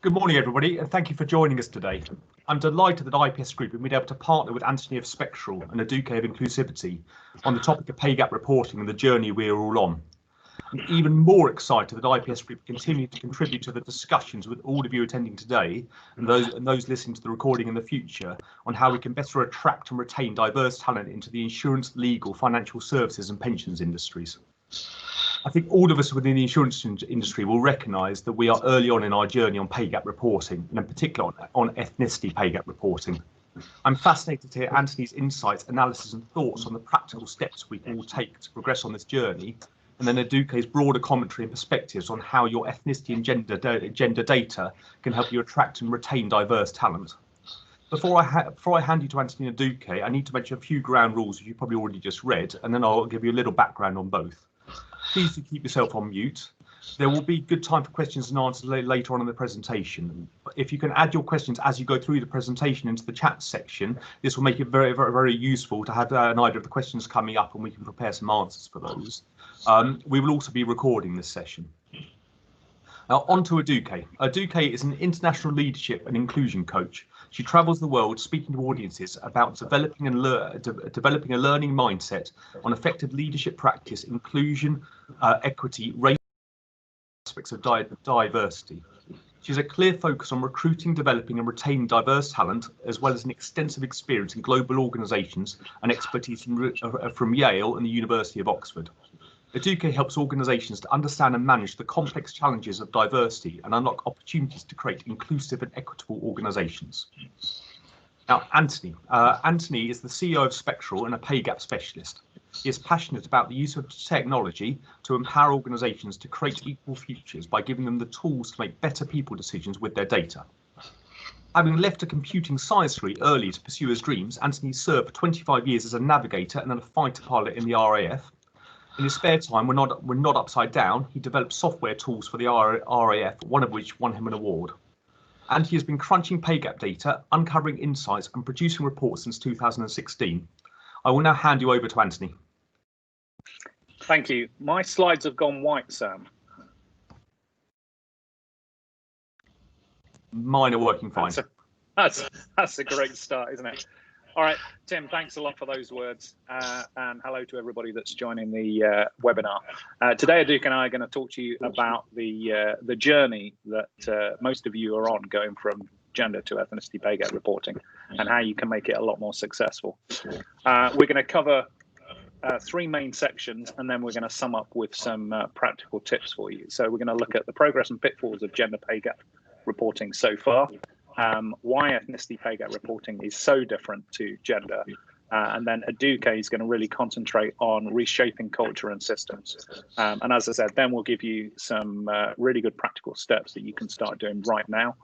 Good morning, everybody, and thank you for joining us today. I'm delighted that IPS Group have been able to partner with Anthony of Spectral and Aduke of Inclusivity on the topic of pay gap reporting and the journey we are all on. I'm even more excited that IPS Group continue to contribute to the discussions with all of you attending today and those listening to the recording in the future on how we can better attract and retain diverse talent into the insurance, legal, financial services and pensions industries. I think all of us within the insurance industry will recognise that we are early on in our journey on pay gap reporting, and in particular on ethnicity pay gap reporting. I'm fascinated to hear Anthony's insights, analysis and thoughts on the practical steps we can all take to progress on this journey, and then Aduke's broader commentary and perspectives on how your ethnicity and gender data can help you attract and retain diverse talent. Before I hand you to Anthony and Aduke, I need to mention a few ground rules you probably already just read, and then I'll give you a little background on both. Please do keep yourself on mute. There will be good time for questions and answers later on in the presentation. If you can add your questions as you go through the presentation into the chat section, this will make it very useful to have an idea of the questions coming up and we can prepare some answers for those. We will also be recording this session. Now on to Aduke. Aduke is an international leadership and inclusion coach. She travels the world speaking to audiences about developing a learning mindset on effective leadership practice, inclusion, equity, race, aspects of diversity. She has a clear focus on recruiting, developing and retaining diverse talent, as well as an extensive experience in global organisations and expertise from Yale and the University of Oxford. Aduke helps organisations to understand and manage the complex challenges of diversity and unlock opportunities to create inclusive and equitable organisations. Now, Anthony is the CEO of Spectral and a pay gap specialist. He is passionate about the use of technology to empower organisations to create equal futures by giving them the tools to make better people decisions with their data. Having left a computing science degree early to pursue his dreams, Anthony served for 25 years as a navigator and then a fighter pilot in the RAF. In his spare time, when not upside down, he developed software tools for the RAF, one of which won him an award. And he has been crunching pay gap data, uncovering insights and producing reports since 2016. I will now hand you over to Anthony. Thank you. My slides have gone white, Sam. Mine are working fine. That's a great start, isn't it? All right, Tim, thanks a lot for those words, and hello to everybody that's joining the webinar. Today, Aduke and I are going to talk to you about the journey that most of you are on, going from gender to ethnicity pay gap reporting, and how you can make it a lot more successful. We're going to cover three main sections, and then we're going to sum up with some practical tips for you. So we're going to look at the progress and pitfalls of gender pay gap reporting so far, why ethnicity pay gap reporting is so different to gender, and then Aduke is going to really concentrate on reshaping culture and systems. And as I said, then we'll give you some really good practical steps that you can start doing right now,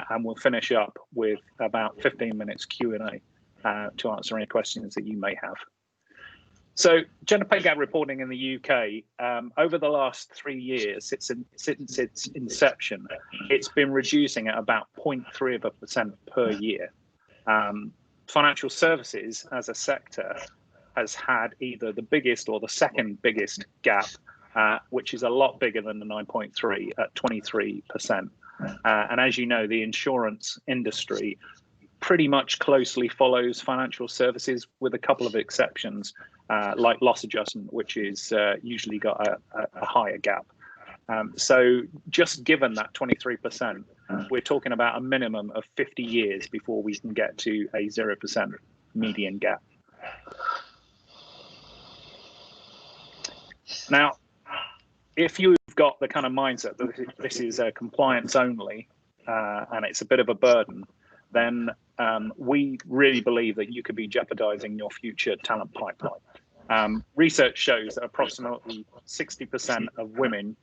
and we'll finish up with about 15 minutes Q&A to answer any questions that you may have. So gender pay gap reporting in the UK, over the last 3 years, since its inception, it's been reducing at about 0.3% per year. Financial services as a sector has had either the biggest or the second biggest gap, which is a lot bigger than the 9.3 at 23%. And as you know, the insurance industry pretty much closely follows financial services, with a couple of exceptions, like loss adjustment, which is usually got a higher gap. So just given that 23%, we're talking about a minimum of 50 years before we can get to a 0% median gap. Now, if you've got the kind of mindset that this is compliance only and it's a bit of a burden, then we really believe that you could be jeopardizing your future talent pipeline. Research shows that approximately 60% of women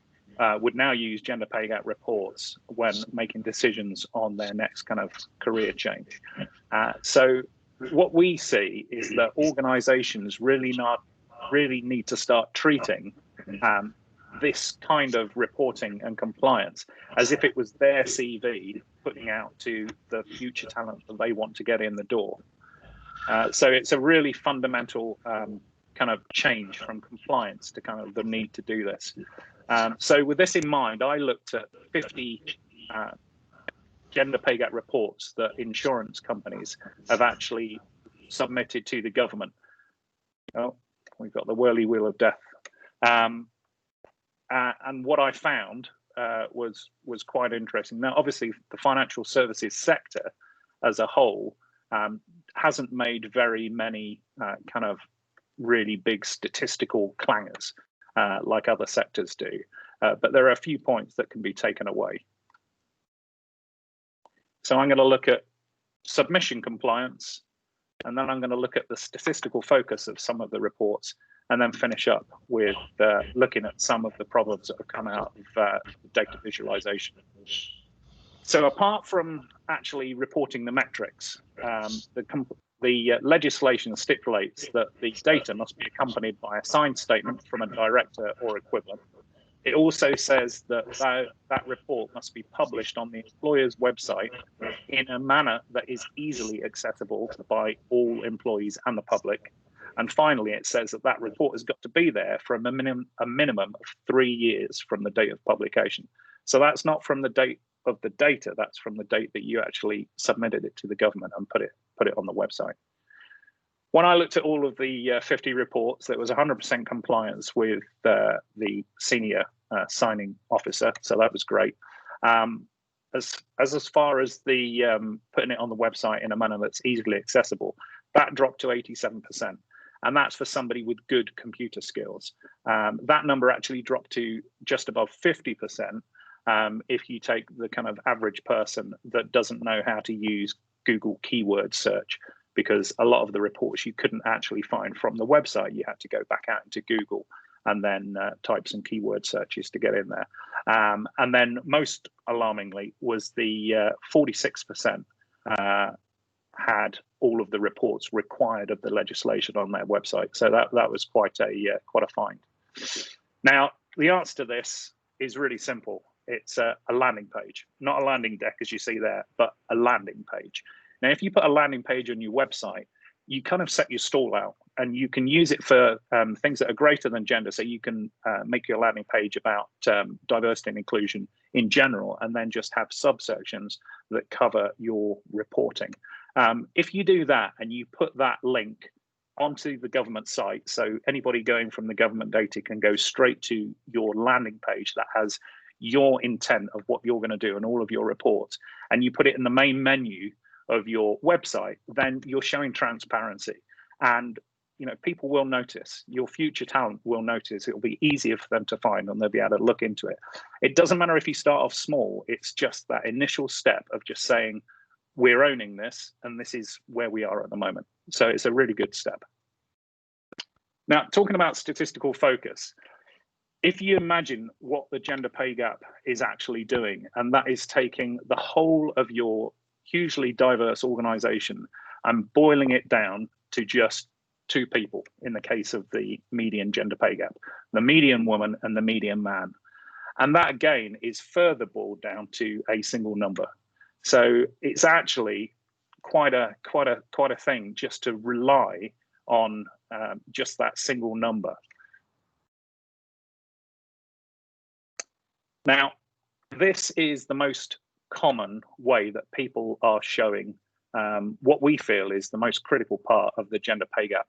would now use gender pay gap reports when making decisions on their next kind of career change. So what we see is that organizations really need to start treating this kind of reporting and compliance as if it was their CV putting out to the future talent that they want to get in the door. So it's a really fundamental kind of change from compliance to kind of the need to do this. So with this in mind, I looked at 50 gender pay gap reports that insurance companies have actually submitted to the government. Oh, we've got the whirly wheel of death. And what I found was quite interesting. Now, obviously, the financial services sector as a whole hasn't made very many kind of really big statistical clangers like other sectors do, but there are a few points that can be taken away. So I'm going to look at submission compliance, and then I'm going to look at the statistical focus of some of the reports, and then finish up with looking at some of the problems that have come out of data visualization. So apart from actually reporting the metrics, the legislation stipulates that the data must be accompanied by a signed statement from a director or equivalent. It also says that that report must be published on the employer's website in a manner that is easily accessible by all employees and the public. And finally, it says that that report has got to be there for a minimum of 3 years from the date of publication. So that's not from the date of the data, that's from the date that you actually submitted it to the government and put it on the website. When I looked at all of the 50 reports, there was 100% compliance with the senior signing officer, so that was great. As far as the putting it on the website in a manner that's easily accessible, that dropped to 87%, and that's for somebody with good computer skills. That number actually dropped to just above 50% if you take the kind of average person that doesn't know how to use Google keyword search, because a lot of the reports you couldn't actually find from the website. You had to go back out into Google and then type some keyword searches to get in there. And then most alarmingly was the 46% had all of the reports required of the legislation on their website. So that was quite a find. Now, the answer to this is really simple. It's a landing page, not a landing deck as you see there, but a landing page. Now, if you put a landing page on your website, you kind of set your stall out, and you can use it for things that are greater than gender. So you can make your landing page about diversity and inclusion in general, and then just have subsections that cover your reporting. If you do that and you put that link onto the government site, so anybody going from the government data can go straight to your landing page that has your intent of what you're going to do and all of your reports, and you put it in the main menu of your website, then you're showing transparency, and people will notice. Your future talent will notice. It'll be easier for them to find, and they'll be able to look into it. It doesn't matter if you start off small. It's just that initial step of just saying, we're owning this, and this is where we are at the moment. So it's a really good step. Now, talking about statistical focus, if you imagine what the gender pay gap is actually doing, and that is taking the whole of your hugely diverse organization and boiling it down to just 2 people in the case of the median gender pay gap, the median woman and the median man. And that again is further boiled down to a single number. So it's actually quite a thing just to rely on just that single number. Now, this is the most common way that people are showing what we feel is the most critical part of the gender pay gap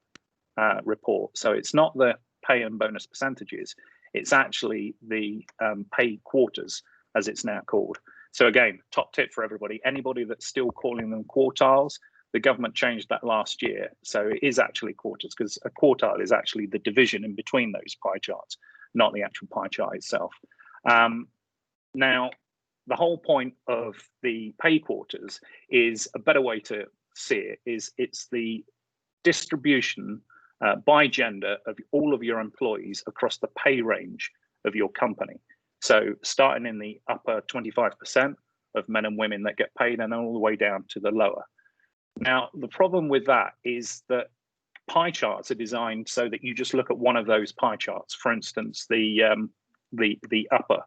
report. So it's not the pay and bonus percentages, it's actually the pay quarters, as it's now called. So again, top tip for everybody, anybody that's still calling them quartiles, the government changed that last year. So it is actually quarters, because a quartile is actually the division in between those pie charts, not the actual pie chart itself. Now, the whole point of the pay quarters is a better way to see it is it's the distribution by gender of all of your employees across the pay range of your company. So starting in the upper 25% of men and women that get paid, and then all the way down to the lower. Now, the problem with that is that pie charts are designed so that you just look at one of those pie charts, for instance, the upper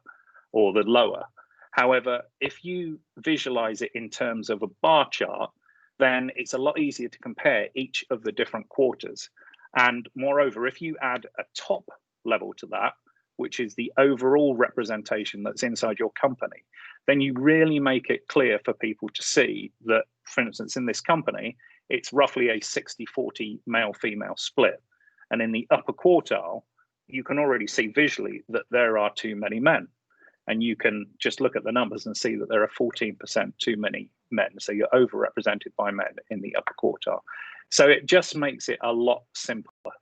or the lower. However, if you visualize it in terms of a bar chart, then it's a lot easier to compare each of the different quarters. And moreover, if you add a top level to that, then it's a lot easier to compare each of the different quarters. And moreover, if you add a top level to that, then it's a lot easier to compare each of the different quarters. And moreover, if you add a top level to that, then it's a lot easier to compare each of the different quarters. And moreover, if you add a top which is the overall representation that's inside your company, then you really make it clear for people to see that, for instance, in this company, it's roughly a 60-40 male-female split. And in the upper quartile, you can already see visually that there are too many men. And you can just look at the numbers and see that there are 14% too many men. So you're overrepresented by men in the upper quartile. So it just makes it a lot simpler.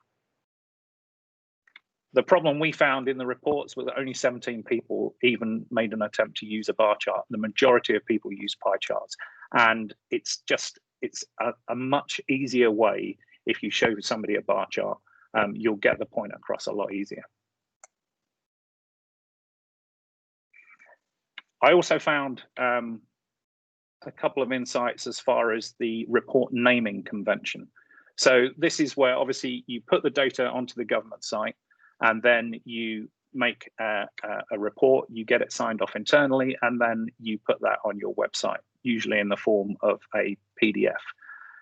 The problem we found in the reports was that only 17 people even made an attempt to use a bar chart. The majority of people use pie charts. And it's a much easier way. If you show somebody a bar chart, you'll get the point across a lot easier. I also found a couple of insights as far as the report naming convention. So this is where obviously you put the data onto the government site, and then you make a report, you get it signed off internally, and then you put that on your website, usually in the form of a PDF.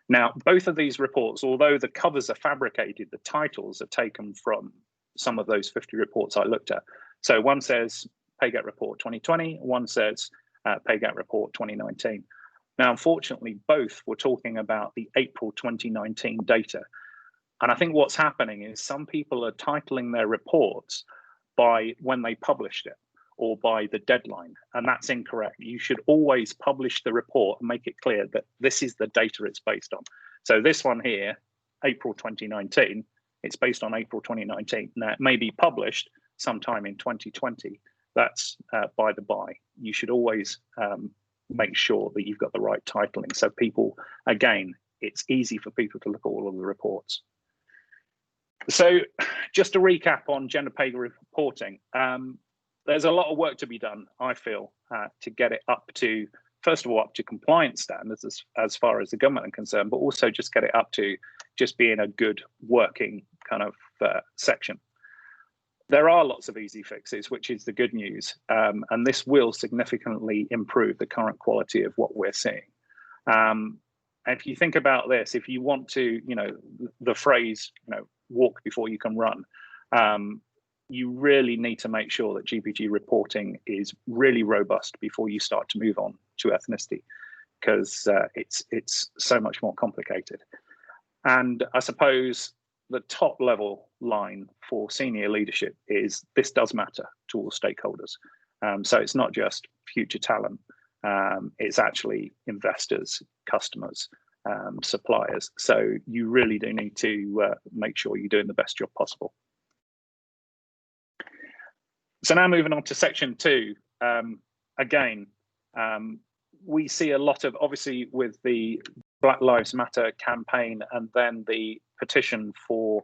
Now, both of these reports, although the covers are fabricated, the titles are taken from some of those 50 reports I looked at. So one says Pay Gap Report 2020, one says Pay Gap Report 2019. Now, unfortunately, both were talking about the April 2019 data. And I think what's happening is some people are titling their reports by when they published it or by the deadline, and that's incorrect. You should always publish the report and make it clear that this is the data it's based on. So this one here, April 2019, it's based on April 2019. Now, it may be published sometime in 2020. That's by the by. You should always make sure that you've got the right titling. So people, again, it's easy for people to look at all of the reports. So just to recap on gender pay reporting, there's a lot of work to be done, I feel, to get it up to, first of all, up to compliance standards as far as the government are concerned, but also just get it up to just being a good working kind of section. There are lots of easy fixes, which is the good news, and this will significantly improve the current quality of what we're seeing. If you think about this, if you want to, the phrase, walk before you can run, you really need to make sure that GPG reporting is really robust before you start to move on to ethnicity, because it's so much more complicated. And I suppose the top level line for senior leadership is this does matter to all stakeholders. So it's not just future talent, it's actually investors, customers, suppliers. So you really do need to make sure you're doing the best job possible. So now moving on to section 2, again, we see a lot of, obviously with the Black Lives Matter campaign and then the petition for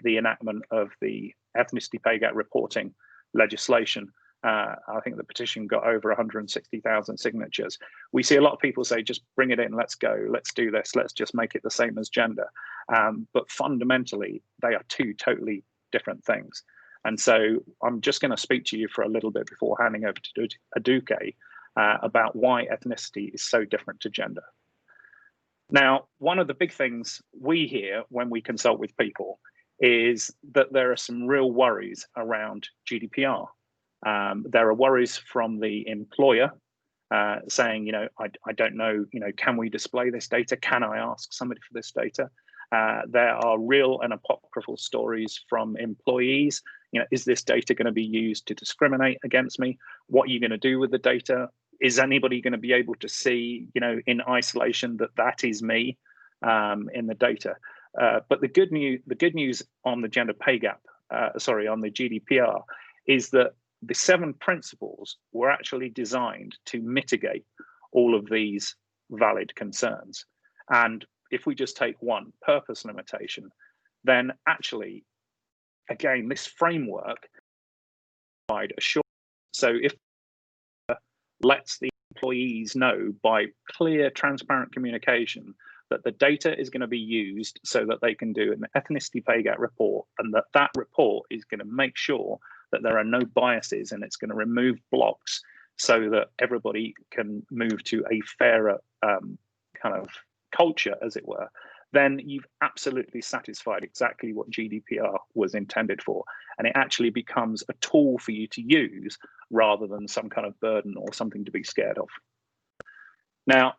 the enactment of the ethnicity pay gap reporting legislation. I think the petition got over 160,000 signatures. We see a lot of people say, just bring it in, let's go, let's do this, let's just make it the same as gender. But fundamentally, they are two totally different things. And so I'm just going to speak to you for a little bit before handing over to Aduke about why ethnicity is so different to gender. Now, one of the big things we hear when we consult with people is that there are some real worries around GDPR. There are worries from the employer saying, I don't know, can we display this data? Can I ask somebody for this data? There are real and apocryphal stories from employees. Is this data going to be used to discriminate against me? What are you going to do with the data? Is anybody going to be able to see, in isolation that is me in the data? But the good news on the gender pay gap, on the GDPR, is that the 7 principles were actually designed to mitigate all of these valid concerns. And if we just take one, purpose limitation, then actually, again, this framework provide assurance. So if lets the employees know by clear, transparent communication that the data is going to be used so that they can do an ethnicity pay gap report, and that report is going to make sure that there are no biases, and it's going to remove blocks so that everybody can move to a fairer kind of culture, as it were, then you've absolutely satisfied exactly what GDPR was intended for. And it actually becomes a tool for you to use rather than some kind of burden or something to be scared of. Now,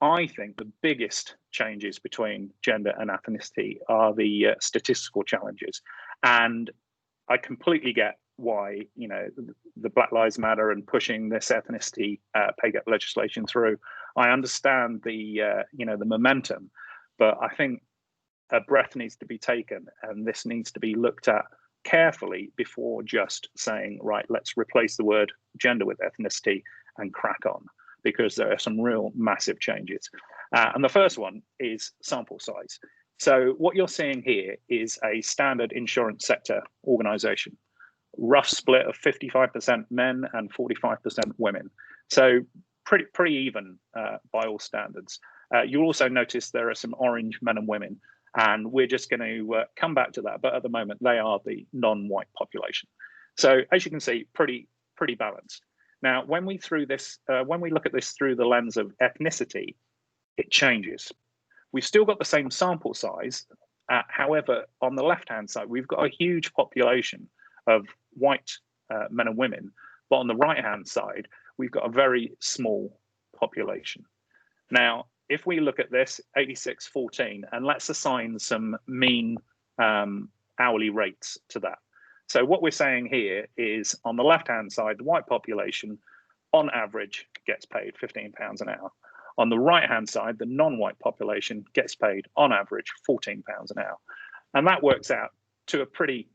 I think the biggest changes between gender and ethnicity are the statistical challenges. And I completely get why, you know, the Black Lives Matter and pushing this ethnicity pay gap legislation through. I understand the, you know, the momentum, but I think a breath needs to be taken, and this needs to be looked at carefully before just saying, right, let's replace the word gender with ethnicity and crack on, because there are some real massive changes. And the first one is sample size. So what you're seeing here is a standard insurance sector organization, rough split of 55% men and 45% women. So pretty even by all standards. You'll also notice there are some orange men and women, and we're just going to come back to that. But at the moment, they are the non-white population. So as you can see, pretty balanced. Now, when we look at this through the lens of ethnicity, it changes. We've still got the same sample size. However, on the left-hand side, we've got a huge population of white men and women. But on the right-hand side, we've got a very small population. Now, if we look at this 86-14, and let's assign some mean hourly rates to that. So what we're saying here is on the left-hand side, the white population on average gets paid £15 an hour. On the right-hand side, the non-white population gets paid on average £14 an hour. And that works out to a pretty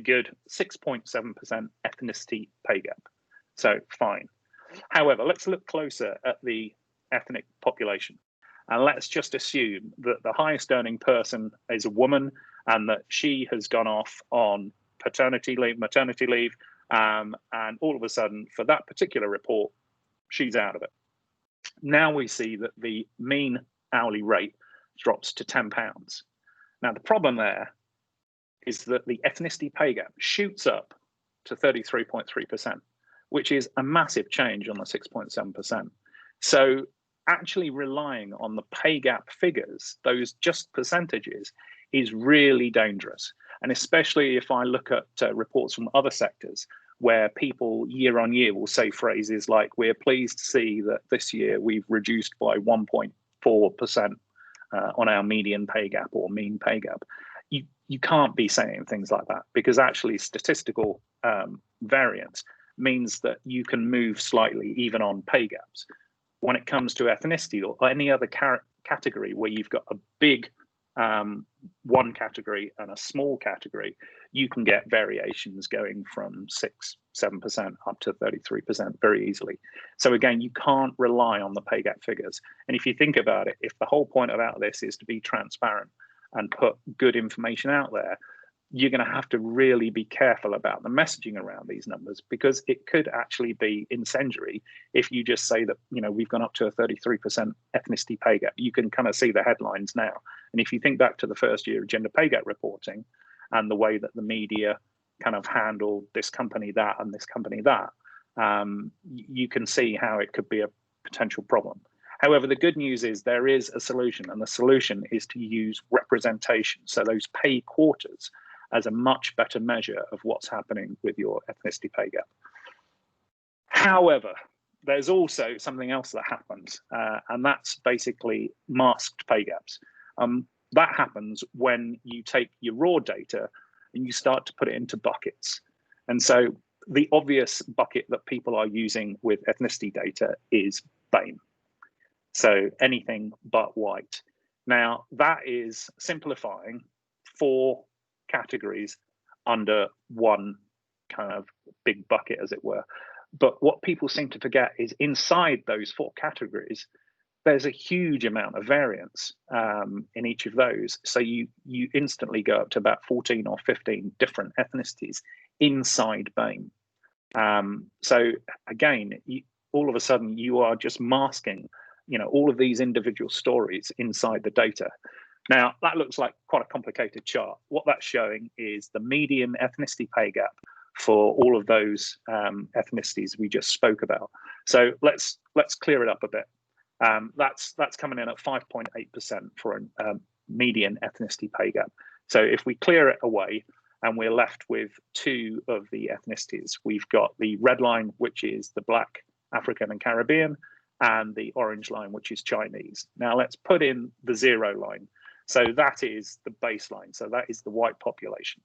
good 6.7% ethnicity pay gap. So fine. However, let's look closer at the ethnic population. And let's just assume that the highest earning person is a woman and that she has gone off on paternity leave, maternity leave, and all of a sudden, for that particular report, she's out of it. Now we see that the mean hourly rate drops to £10. Now, the problem there is that the ethnicity pay gap shoots up to 33.3%, which is a massive change on the 6.7%. So actually relying on the pay gap figures, those just percentages, is really dangerous. And especially if I look at reports from other sectors where people year on year will say phrases like, we're pleased to see that this year we've reduced by 1.4% on our median pay gap or mean pay gap. You can't be saying things like that, because actually statistical variance means that you can move slightly even on pay gaps. When it comes to ethnicity or any other category where you've got a big one category and a small category, you can get variations going from 6-7% up to 33% very easily. So again, you can't rely on the pay gap figures. And if you think about it, if the whole point about this is to be transparent and put good information out there, you're going to have to really be careful about the messaging around these numbers, because it could actually be incendiary if you just say that, you know, we've gone up to a 33% ethnicity pay gap. You can kind of see the headlines now. And if you think back to the first year of gender pay gap reporting and the way that the media kind of handled this company that and this company that, you can see how it could be a potential problem. However, the good news is there is a solution, and the solution is to use representation. So those pay quarters as a much better measure of what's happening with your ethnicity pay gap. However, there's also something else that happens, and that's basically masked pay gaps. That happens when you take your raw data and you start to put it into buckets. And so the obvious bucket that people are using with ethnicity data is BAME. So anything but white. Now, that is simplifying 4 categories under one kind of big bucket, as it were. But what people seem to forget is inside those 4 categories, there's a huge amount of variance in each of those. So you instantly go up to about 14 or 15 different ethnicities inside BAME. So again, all of a sudden you are just masking, you know, all of these individual stories inside the data. Now, that looks like quite a complicated chart. What that's showing is the median ethnicity pay gap for all of those ethnicities we just spoke about. So let's clear it up a bit. That's coming in at 5.8% for median ethnicity pay gap. So if we clear it away and we're left with two of the ethnicities, we've got the red line, which is the Black, African and Caribbean, and the orange line, which is Chinese. Now let's put in the 0 line. So that is the baseline. So that is the white population.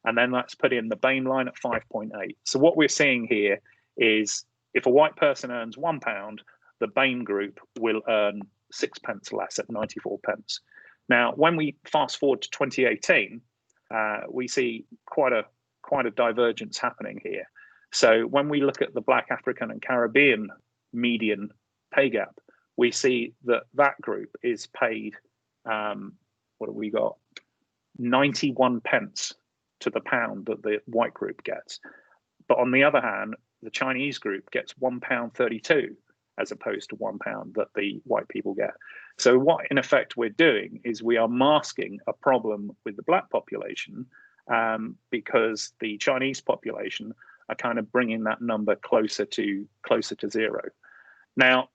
And then let's put in the BAME line at 5.8. So what we're seeing here is if a white person earns £1, the BAME group will earn 6 pence less at 94 pence. Now, when we fast forward to 2018, we see quite a divergence happening here. So when we look at the Black, African and Caribbean median pay gap, we see that that group is paid, what have we got? 91 pence to the pound that the white group gets. But on the other hand, the Chinese group gets £1.32 as opposed to £1 that the white people get. So what in effect we're doing is we are masking a problem with the Black population because the Chinese population are kind of bringing that number closer to 0. Now,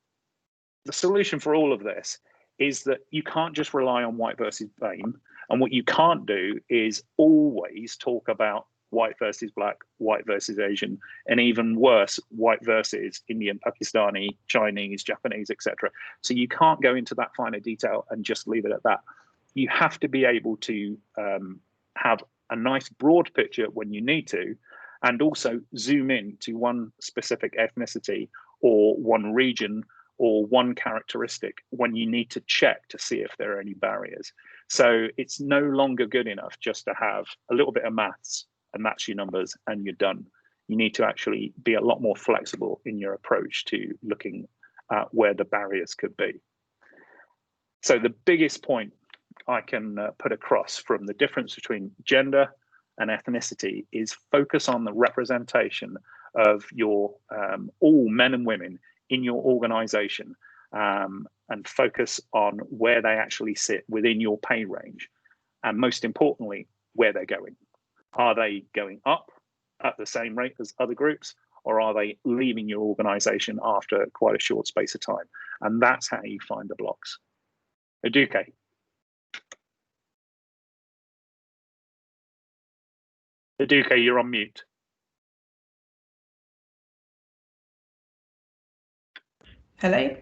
the solution for all of this is that you can't just rely on white versus BAME, and what you can't do is always talk about white versus Black, white versus Asian, and even worse, white versus Indian, Pakistani, Chinese, Japanese, etc. So you can't go into that finer detail and just leave it at that. You have to be able to have a nice broad picture when you need to, and also zoom in to one specific ethnicity or one region or one characteristic when you need to check to see if there are any barriers. So it's no longer good enough just to have a little bit of maths and that's your numbers and you're done. You need to actually be a lot more flexible in your approach to looking at where the barriers could be. So the biggest point I can put across from the difference between gender and ethnicity is focus on the representation of your all men and women in your organization, and focus on where they actually sit within your pay range, and most importantly, where they're going. Are they going up at the same rate as other groups, or are they leaving your organization after quite a short space of time? And that's how you find the blocks. Aduke. Aduke, you're on mute. Hello?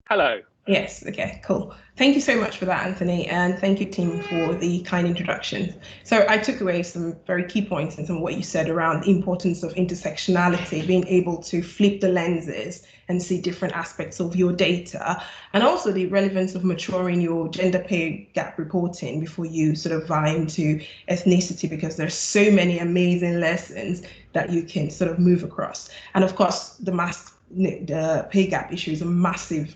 Hello. Yes, okay, cool. Thank you so much for that, Anthony, and thank you, team, for the kind introduction. So I took away some very key points in some of what you said around the importance of intersectionality, being able to flip the lenses and see different aspects of your data, and also the relevance of maturing your gender pay gap reporting before you sort of vie into ethnicity, because there's so many amazing lessons that you can sort of move across. And of course, the pay gap issue is a massive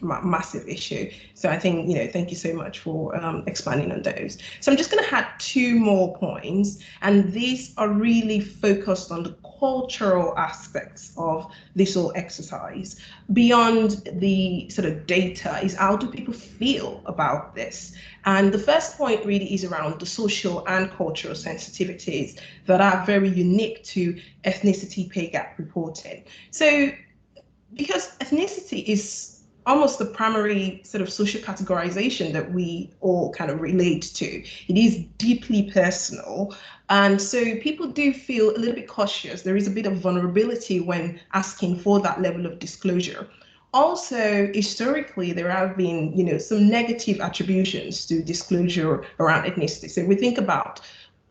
issue. So I think, thank you so much for expanding on those. So I'm just going to add 2 more points, and these are really focused on the cultural aspects of this whole exercise. Beyond the sort of data is how do people feel about this? And the first point really is around the social and cultural sensitivities that are very unique to ethnicity pay gap reporting. So because ethnicity is almost the primary sort of social categorization that we all kind of relate to. It is deeply personal. And so people do feel a little bit cautious. There is a bit of vulnerability when asking for that level of disclosure. Also, historically, there have been, some negative attributions to disclosure around ethnicity. So we think about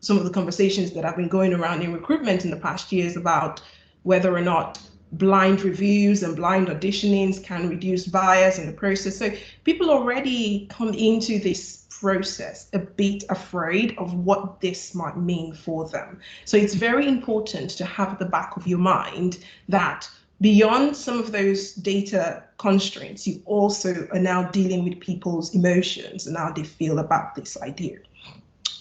some of the conversations that have been going around in recruitment in the past years about whether or not blind reviews and blind auditionings can reduce bias in the process. So people already come into this process a bit afraid of what this might mean for them. So it's very important to have at the back of your mind that beyond some of those data constraints, you also are now dealing with people's emotions and how they feel about this idea.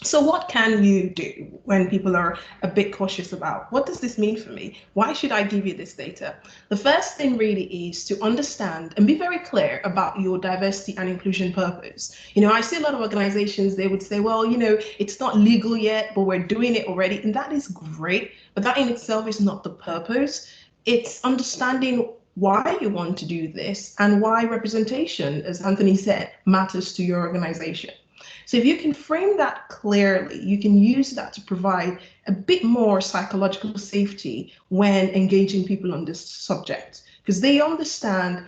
So what can you do when people are a bit cautious about, what does this mean for me? Why should I give you this data? The first thing really is to understand and be very clear about your diversity and inclusion purpose. I see a lot of organizations, they would say, well, it's not legal yet, but we're doing it already. And that is great, but that in itself is not the purpose. It's understanding why you want to do this and why representation, as Anthony said, matters to your organization. So if you can frame that clearly, you can use that to provide a bit more psychological safety when engaging people on this subject, because they understand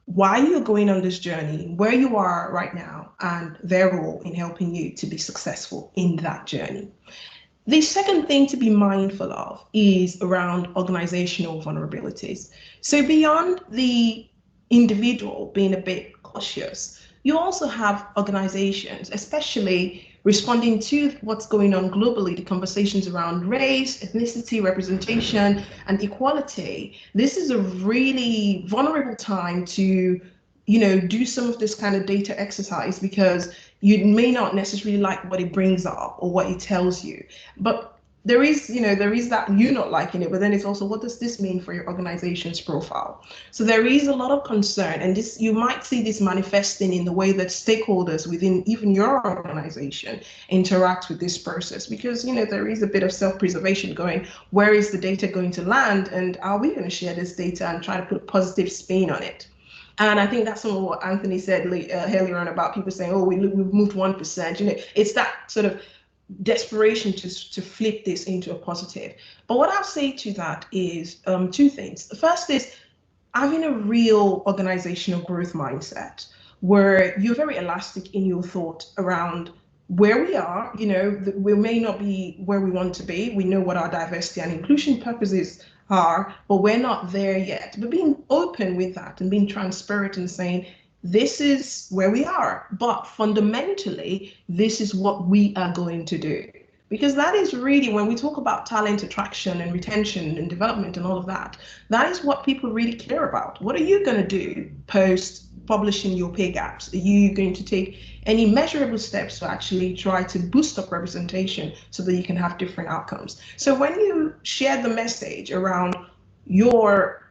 why you're going on this journey, where you are right now, and their role in helping you to be successful in that journey. The second thing to be mindful of is around organizational vulnerabilities. So beyond the individual being a bit cautious, you also have organizations, especially responding to what's going on globally, the conversations around race, ethnicity, representation, and equality. This is a really vulnerable time to, do some of this kind of data exercise, because you may not necessarily like what it brings up or what it tells you, but there is that you not liking it, but then it's also, what does this mean for your organization's profile? So there is a lot of concern, and this, you might see this manifesting in the way that stakeholders within even your organization interact with this process, because there is a bit of self-preservation going. Where is the data going to land, and are we going to share this data and try to put a positive spin on it? And I think that's some of what Anthony said earlier on about people saying, oh, we've moved 1%. It's that sort of desperation to flip this into a positive. But what I'll say to that is two things. The first is having a real organizational growth mindset, where you're very elastic in your thought around where we are. We may not be where we want to be. We know what our diversity and inclusion purposes are, but we're not there yet. But being open with that and being transparent and saying, this is where we are, but fundamentally, this is what we are going to do. Because that is really, when we talk about talent attraction and retention and development and all of that, that is what people really care about. What are you going to do post publishing your pay gaps? Are you going to take any measurable steps to actually try to boost up representation so that you can have different outcomes? So when you share the message around your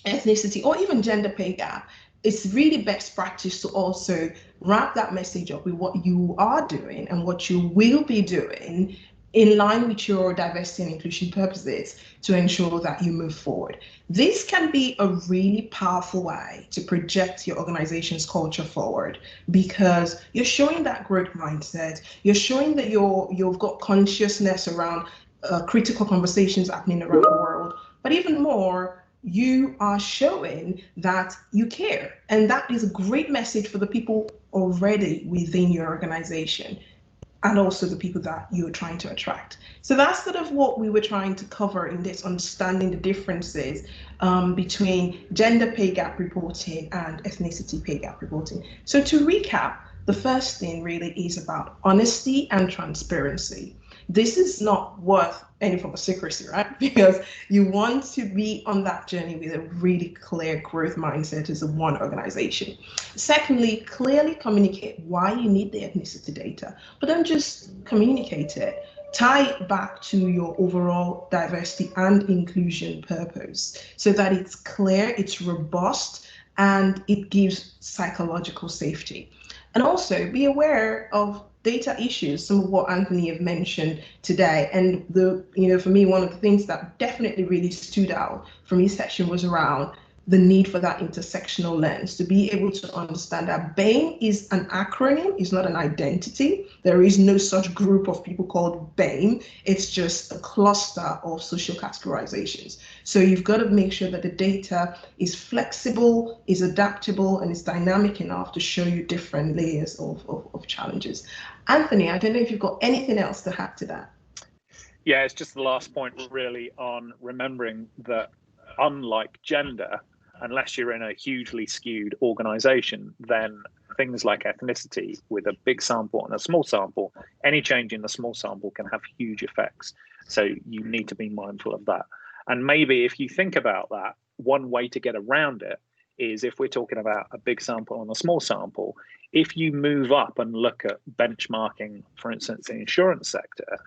ethnicity or even gender pay gap, it's really best practice to also wrap that message up with what you are doing and what you will be doing in line with your diversity and inclusion purposes to ensure that you move forward. This can be a really powerful way to project your organization's culture forward, because you're showing that growth mindset, you're showing that you've got consciousness around critical conversations happening around the world, but even more, you are showing that you care. And that is a great message for the people already within your organization, and also the people that you're trying to attract. So that's sort of what we were trying to cover in this, understanding the differences between gender pay gap reporting and ethnicity pay gap reporting. So to recap, the first thing really is about honesty and transparency. This is not worth any form of secrecy, right? Because you want to be on that journey with a really clear growth mindset as a one organization. Secondly, clearly communicate why you need the ethnicity data, but don't just communicate it. Tie it back to your overall diversity and inclusion purpose so that it's clear, it's robust, and it gives psychological safety. And also be aware of data issues, some of what Anthony have mentioned today. And for me, one of the things that definitely really stood out from his section was around the need for that intersectional lens, to be able to understand that BAME is an acronym, it's not an identity. There is no such group of people called BAME. It's just a cluster of social categorizations. So you've got to make sure that the data is flexible, is adaptable, and is dynamic enough to show you different layers of challenges. Anthony, I don't know if you've got anything else to add to that. Yeah, it's just the last point really on remembering that unlike gender, unless you're in a hugely skewed organization, then things like ethnicity with a big sample and a small sample, any change in the small sample can have huge effects. So you need to be mindful of that. And maybe if you think about that, one way to get around it is, if we're talking about a big sample and a small sample, if you move up and look at benchmarking, for instance, the insurance sector,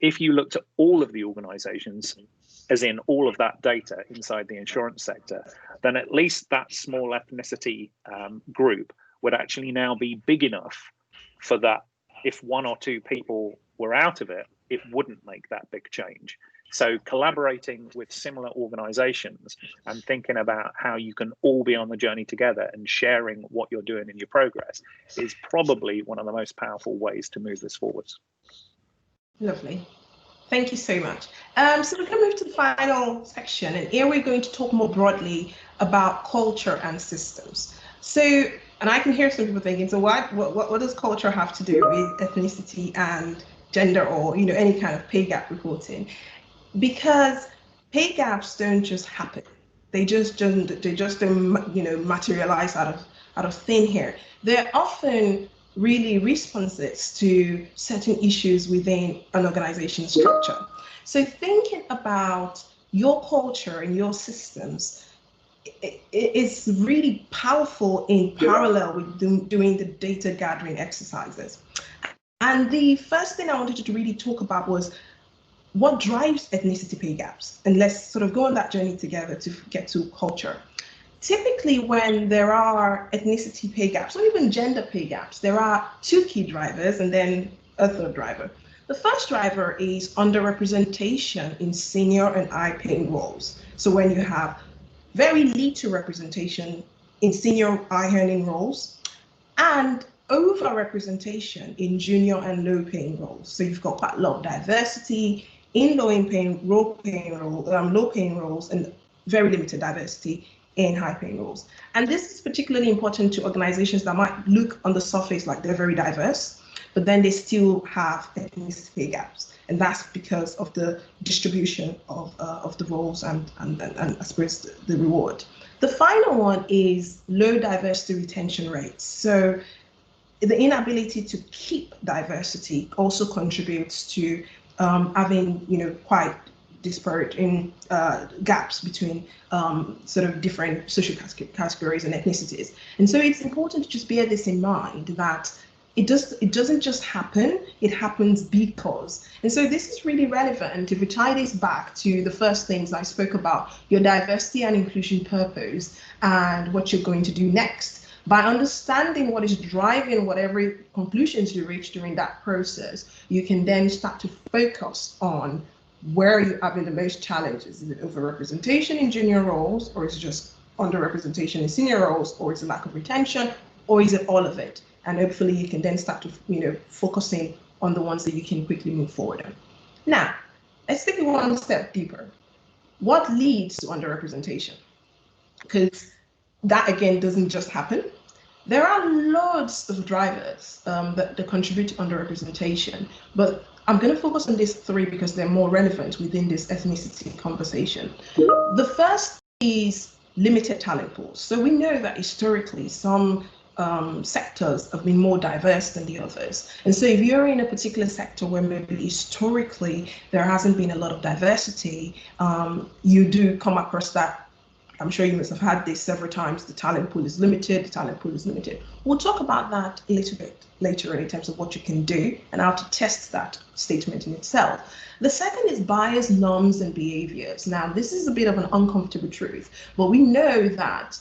if you looked at all of the organizations, as in all of that data inside the insurance sector, then at least that small ethnicity group would actually now be big enough for that. If one or two people were out of it, it wouldn't make that big change. So collaborating with similar organizations and thinking about how you can all be on the journey together and sharing what you're doing in your progress is probably one of the most powerful ways to move this forwards. Lovely. Thank you so much. So we're going to move to the final section, and here we're going to talk more broadly about culture and systems. So, and I can hear some people thinking, so what does culture have to do with ethnicity and gender, or any kind of pay gap reporting? Because pay gaps don't just happen. They just don't materialize out of thin air. They're often really responses to certain issues within an organization structure. So thinking about your culture and your systems, it's really powerful in parallel with doing the data gathering exercises. And the first thing I wanted to really talk about was what drives ethnicity pay gaps. And let's sort of go on that journey together to get to culture. Typically, when there are ethnicity pay gaps, or even gender pay gaps, there are two key drivers and then a third driver. The first driver is underrepresentation in senior and high-paying roles. So when you have very little representation in senior high-earning roles and overrepresentation in junior and low-paying roles. So you've got quite a lot of diversity in low-paying roles and very limited diversity in high-paying roles. And this is particularly important to organizations that might look on the surface like they're very diverse, but then they still have ethnicity pay gaps. And that's because of the distribution of the roles and I suppose the reward. The final one is low diversity retention rates. So the inability to keep diversity also contributes to having quite disparate in gaps between sort of different social categories and ethnicities. And so it's important to just bear this in mind, that it doesn't just happen, it happens because. And so this is really relevant if we tie this back to the first things I spoke about, your diversity and inclusion purpose and what you're going to do next. By understanding what is driving whatever conclusions you reach during that process, you can then start to focus on where you're having the most challenges. Is it overrepresentation in junior roles, or is it just underrepresentation in senior roles, or is it lack of retention, or is it all of it? And hopefully you can then start to focusing on the ones that you can quickly move forward on. Now, let's take it one step deeper. What leads to underrepresentation? Because that again doesn't just happen. There are loads of drivers that contribute to underrepresentation, but I'm going to focus on these three because they're more relevant within this ethnicity conversation. The first is limited talent pools. So we know that historically some sectors have been more diverse than the others. And so if you're in a particular sector where maybe historically there hasn't been a lot of diversity, you do come across that. I'm sure you must have had this several times. The talent pool is limited, the talent pool is limited. We'll talk about that a little bit later in terms of what you can do and how to test that statement in itself. The second is bias, norms, and behaviors. Now, this is a bit of an uncomfortable truth, but we know that,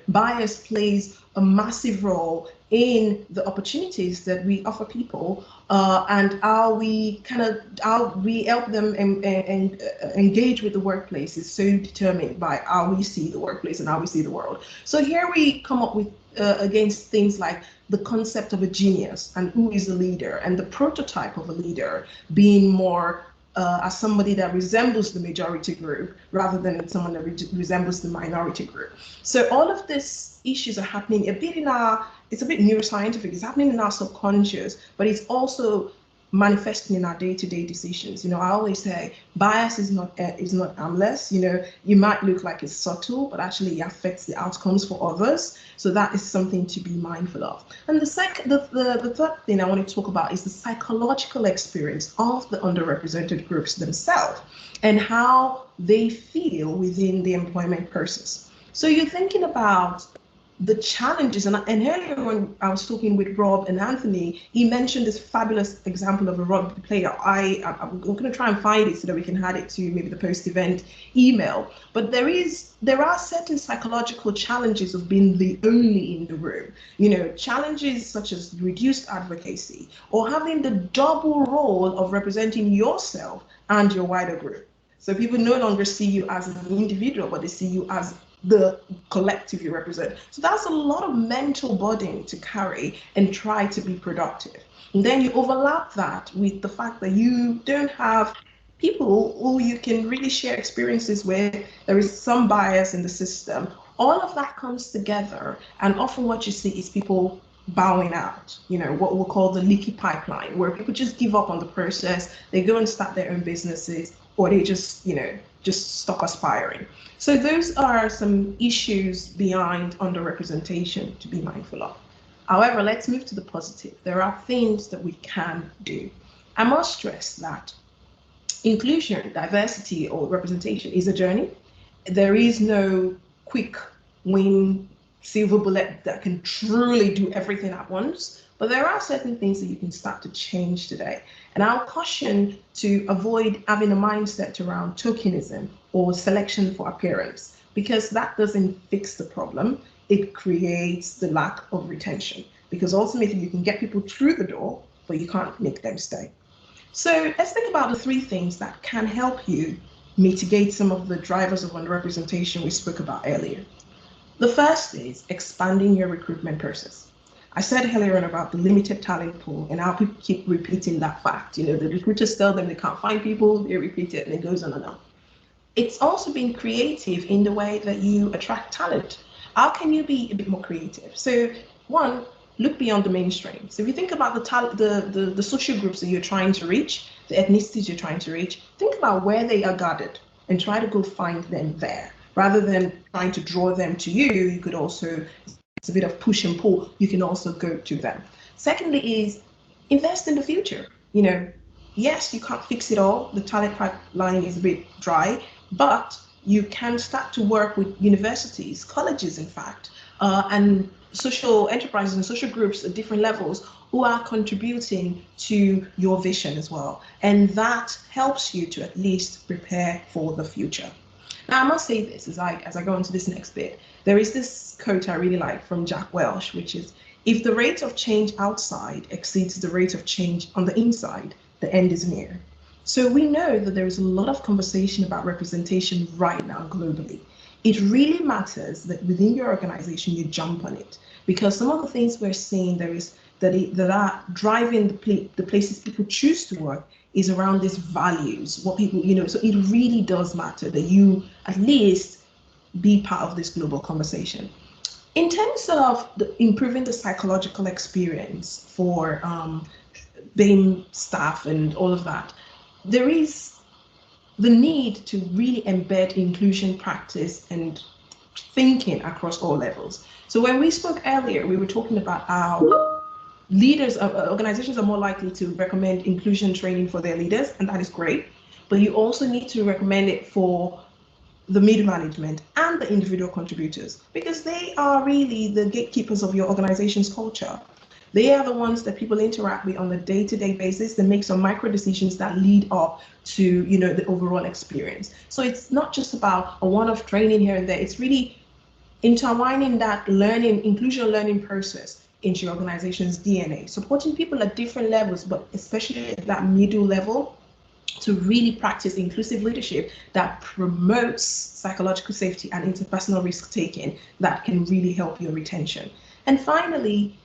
bias plays a massive role in the opportunities that we offer people and how we help them and engage with the workplace is so determined by how we see the workplace and how we see the world. So here we come up with against things like the concept of a genius and who is a leader, and the prototype of a leader being more as somebody that resembles the majority group rather than someone that resembles the minority group. So all of these issues are happening a bit it's a bit neuroscientific, it's happening in our subconscious, but it's also manifesting in our day-to-day decisions. I always say bias is not harmless. You might look like it's subtle, but actually it affects the outcomes for others. So that is something to be mindful of. And the third thing I want to talk about is the psychological experience of the underrepresented groups themselves and how they feel within the employment process. So you're thinking about the challenges, and earlier when I was talking with Rob and Anthony, he mentioned this fabulous example of a rugby player. I'm going to try and find it so that we can add it to maybe the post-event email. But there are certain psychological challenges of being the only in the room. Challenges such as reduced advocacy or having the double role of representing yourself and your wider group. So people no longer see you as an individual, but they see you as the collective you represent. So that's a lot of mental burden to carry and try to be productive. And then you overlap that with the fact that you don't have people who you can really share experiences with. There is some bias in the system. All of that comes together, and often what you see is people bowing out, what we'll call the leaky pipeline, where people just give up on the process, they go and start their own businesses, or they just stop aspiring. So those are some issues behind underrepresentation to be mindful of. However, let's move to the positive. There are things that we can do. I must stress that inclusion, diversity, or representation is a journey. There is no quick win silver bullet that can truly do everything at once, but there are certain things that you can start to change today. And I'll caution to avoid having a mindset around tokenism or selection for appearance, because that doesn't fix the problem. It creates the lack of retention, because ultimately you can get people through the door, but you can't make them stay. So let's think about the three things that can help you mitigate some of the drivers of underrepresentation we spoke about earlier. The first is expanding your recruitment process. I said earlier on about the limited talent pool, and how people keep repeating that fact. The recruiters tell them they can't find people, they repeat it, and it goes on and on. It's also being creative in the way that you attract talent. How can you be a bit more creative? So one, look beyond the mainstream. So if you think about the social groups that you're trying to reach, the ethnicities you're trying to reach, think about where they are gathered and try to go find them there. Rather than trying to draw them to you, you could also, it's a bit of push and pull, you can also go to them. Secondly is invest in the future. Yes, you can't fix it all. The talent pipeline is a bit dry, but you can start to work with universities, colleges, in fact, and social enterprises and social groups at different levels who are contributing to your vision as well. And that helps you to at least prepare for the future. Now, I must say this as I go into this next bit. There is this quote I really like from Jack Welch, which is, if the rate of change outside exceeds the rate of change on the inside, the end is near. So we know that there is a lot of conversation about representation right now globally. It really matters that within your organization, you jump on it, because some of the things we're seeing that are driving the places people choose to work is around these values, what people, so it really does matter that you at least be part of this global conversation. In terms of improving the psychological experience for BAME staff and all of that, there is the need to really embed inclusion practice and thinking across all levels. So when we spoke earlier, we were talking about how leaders, organizations are more likely to recommend inclusion training for their leaders, and that is great. But you also need to recommend it for the mid management and the individual contributors, because they are really the gatekeepers of your organization's culture. They are the ones that people interact with on a day-to-day basis that make some micro decisions that lead up to the overall experience. So it's not just about a one-off training here and there. It's really intertwining that inclusion learning process into your organization's DNA, supporting people at different levels, but especially at that middle level, to really practice inclusive leadership that promotes psychological safety and interpersonal risk-taking that can really help your retention. And finally,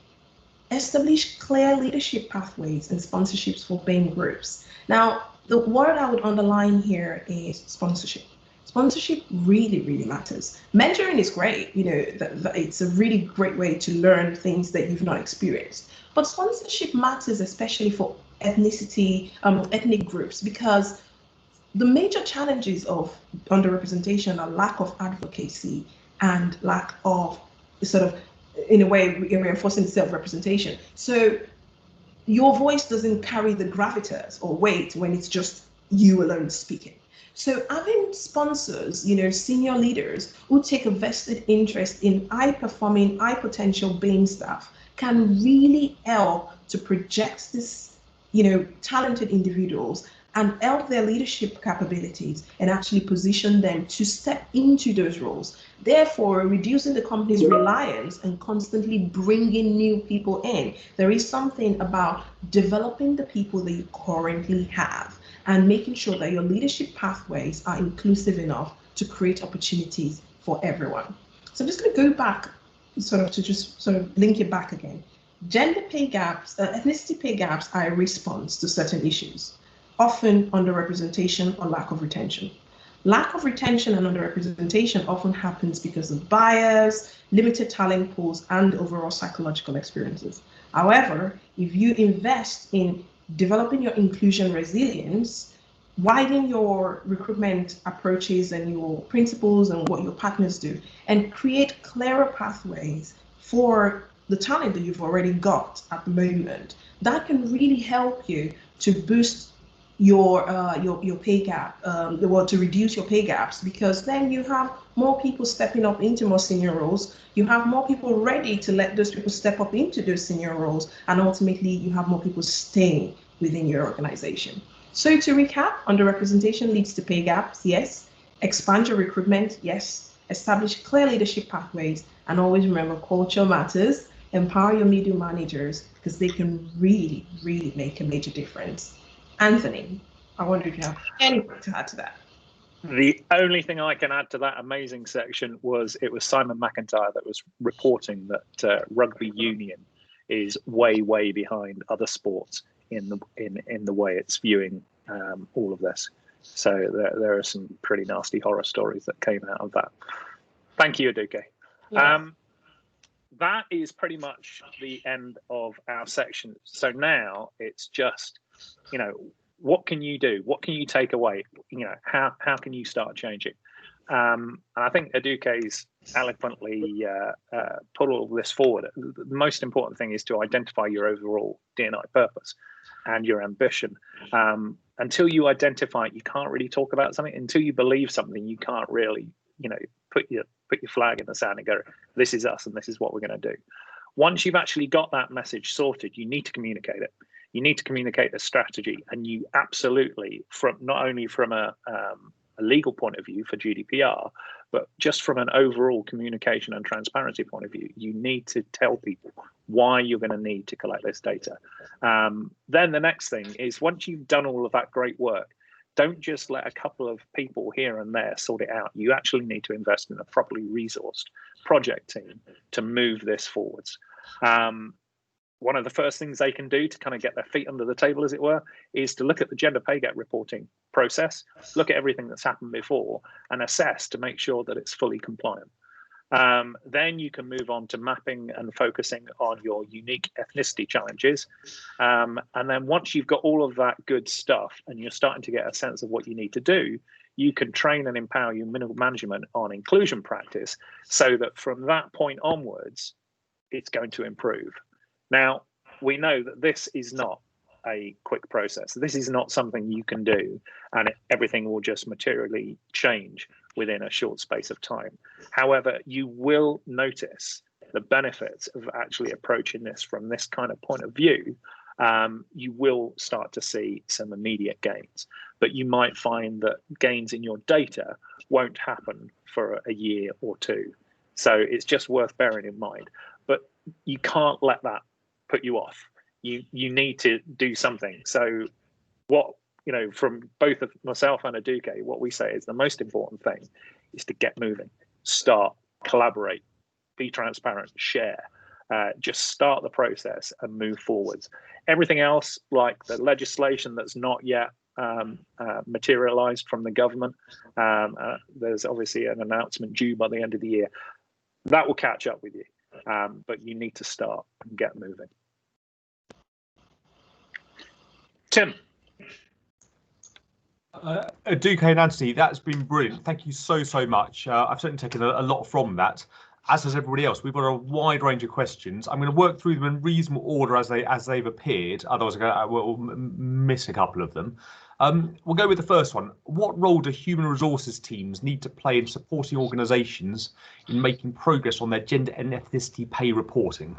establish clear leadership pathways and sponsorships for BAME groups. Now, the word I would underline here is sponsorship. Sponsorship really, really matters. Mentoring is great, it's a really great way to learn things that you've not experienced. But sponsorship matters especially for ethnic groups, because the major challenges of underrepresentation are lack of advocacy and lack of in a way, reinforcing self-representation. So your voice doesn't carry the gravitas or weight when it's just you alone speaking. So having sponsors, senior leaders who take a vested interest in high-performing, high-potential BAME staff can really help to project this, talented individuals and help their leadership capabilities and actually position them to step into those roles, therefore reducing the company's reliance and constantly bringing new people in. There is something about developing the people that you currently have and making sure that your leadership pathways are inclusive enough to create opportunities for everyone. So I'm just going to go back to just sort of link it back again. Gender pay gaps, ethnicity pay gaps are a response to certain issues, often underrepresentation or lack of retention. Lack of retention and underrepresentation often happens because of bias, limited talent pools, and overall psychological experiences. However, if you invest in developing your inclusion resilience, widen your recruitment approaches and your principles and what your partners do, and create clearer pathways for the talent that you've already got at the moment, that can really help you to boost your pay gap, to reduce your pay gaps, because then you have more people stepping up into more senior roles. You have more people ready to let those people step up into those senior roles, and ultimately you have more people staying within your organization. So to recap, underrepresentation leads to pay gaps, yes. Expand your recruitment, yes. Establish clear leadership pathways, and always remember culture matters. Empower your middle managers, because they can really, really make a major difference. Anthony, I wonder if you have anything to add to that. The only thing I can add to that amazing section was it was Simon McIntyre that was reporting that rugby union is way, way behind other sports in the way it's viewing all of this. So there are some pretty nasty horror stories that came out of that. Thank you, Aduke. Yeah. That is pretty much the end of our section. So now it's just, what can you do? What can you take away? How can you start changing? And I think Aduke's eloquently put all of this forward. The most important thing is to identify your overall D&I purpose and your ambition. Until you identify it, you can't really talk about something. Until you believe something, you can't really, put your flag in the sand and go, this is us and this is what we're going to do. Once you've actually got that message sorted, you need to communicate it. You need to communicate the strategy, and you absolutely, from not only from a legal point of view for GDPR, but just from an overall communication and transparency point of view, you need to tell people why you're going to need to collect this data. Then the next thing is, once you've done all of that great work, don't just let a couple of people here and there sort it out. You actually need to invest in a properly resourced project team to move this forwards. One of the first things they can do to kind of get their feet under the table, as it were, is to look at the gender pay gap reporting process, look at everything that's happened before, and assess to make sure that it's fully compliant. Then you can move on to mapping and focusing on your unique ethnicity challenges. And then once you've got all of that good stuff and you're starting to get a sense of what you need to do, you can train and empower your middle management on inclusion practice, so that from that point onwards, it's going to improve. Now, we know that this is not a quick process. This is not something you can do and everything will just materially change within a short space of time. However, you will notice the benefits of actually approaching this from this kind of point of view. You will start to see some immediate gains, but you might find that gains in your data won't happen for a year or two. So it's just worth bearing in mind, but you can't let that put you off. You need to do something. So what, from both of myself and Aduke, what we say is the most important thing is to get moving, start, collaborate, be transparent, share, just start the process and move forwards. Everything else, like the legislation that's not yet materialized from the government, there's obviously an announcement due by the end of the year. That will catch up with you, but you need to start and get moving. Tim. Aduke and Anthony, that's been brilliant. Thank you so much. I've certainly taken a lot from that, as has everybody else. We've got a wide range of questions. I'm going to work through them in reasonable order as they've appeared. Otherwise, I will miss a couple of them. We'll go with the first one. What role do human resources teams need to play in supporting organisations in making progress on their gender and ethnicity pay reporting?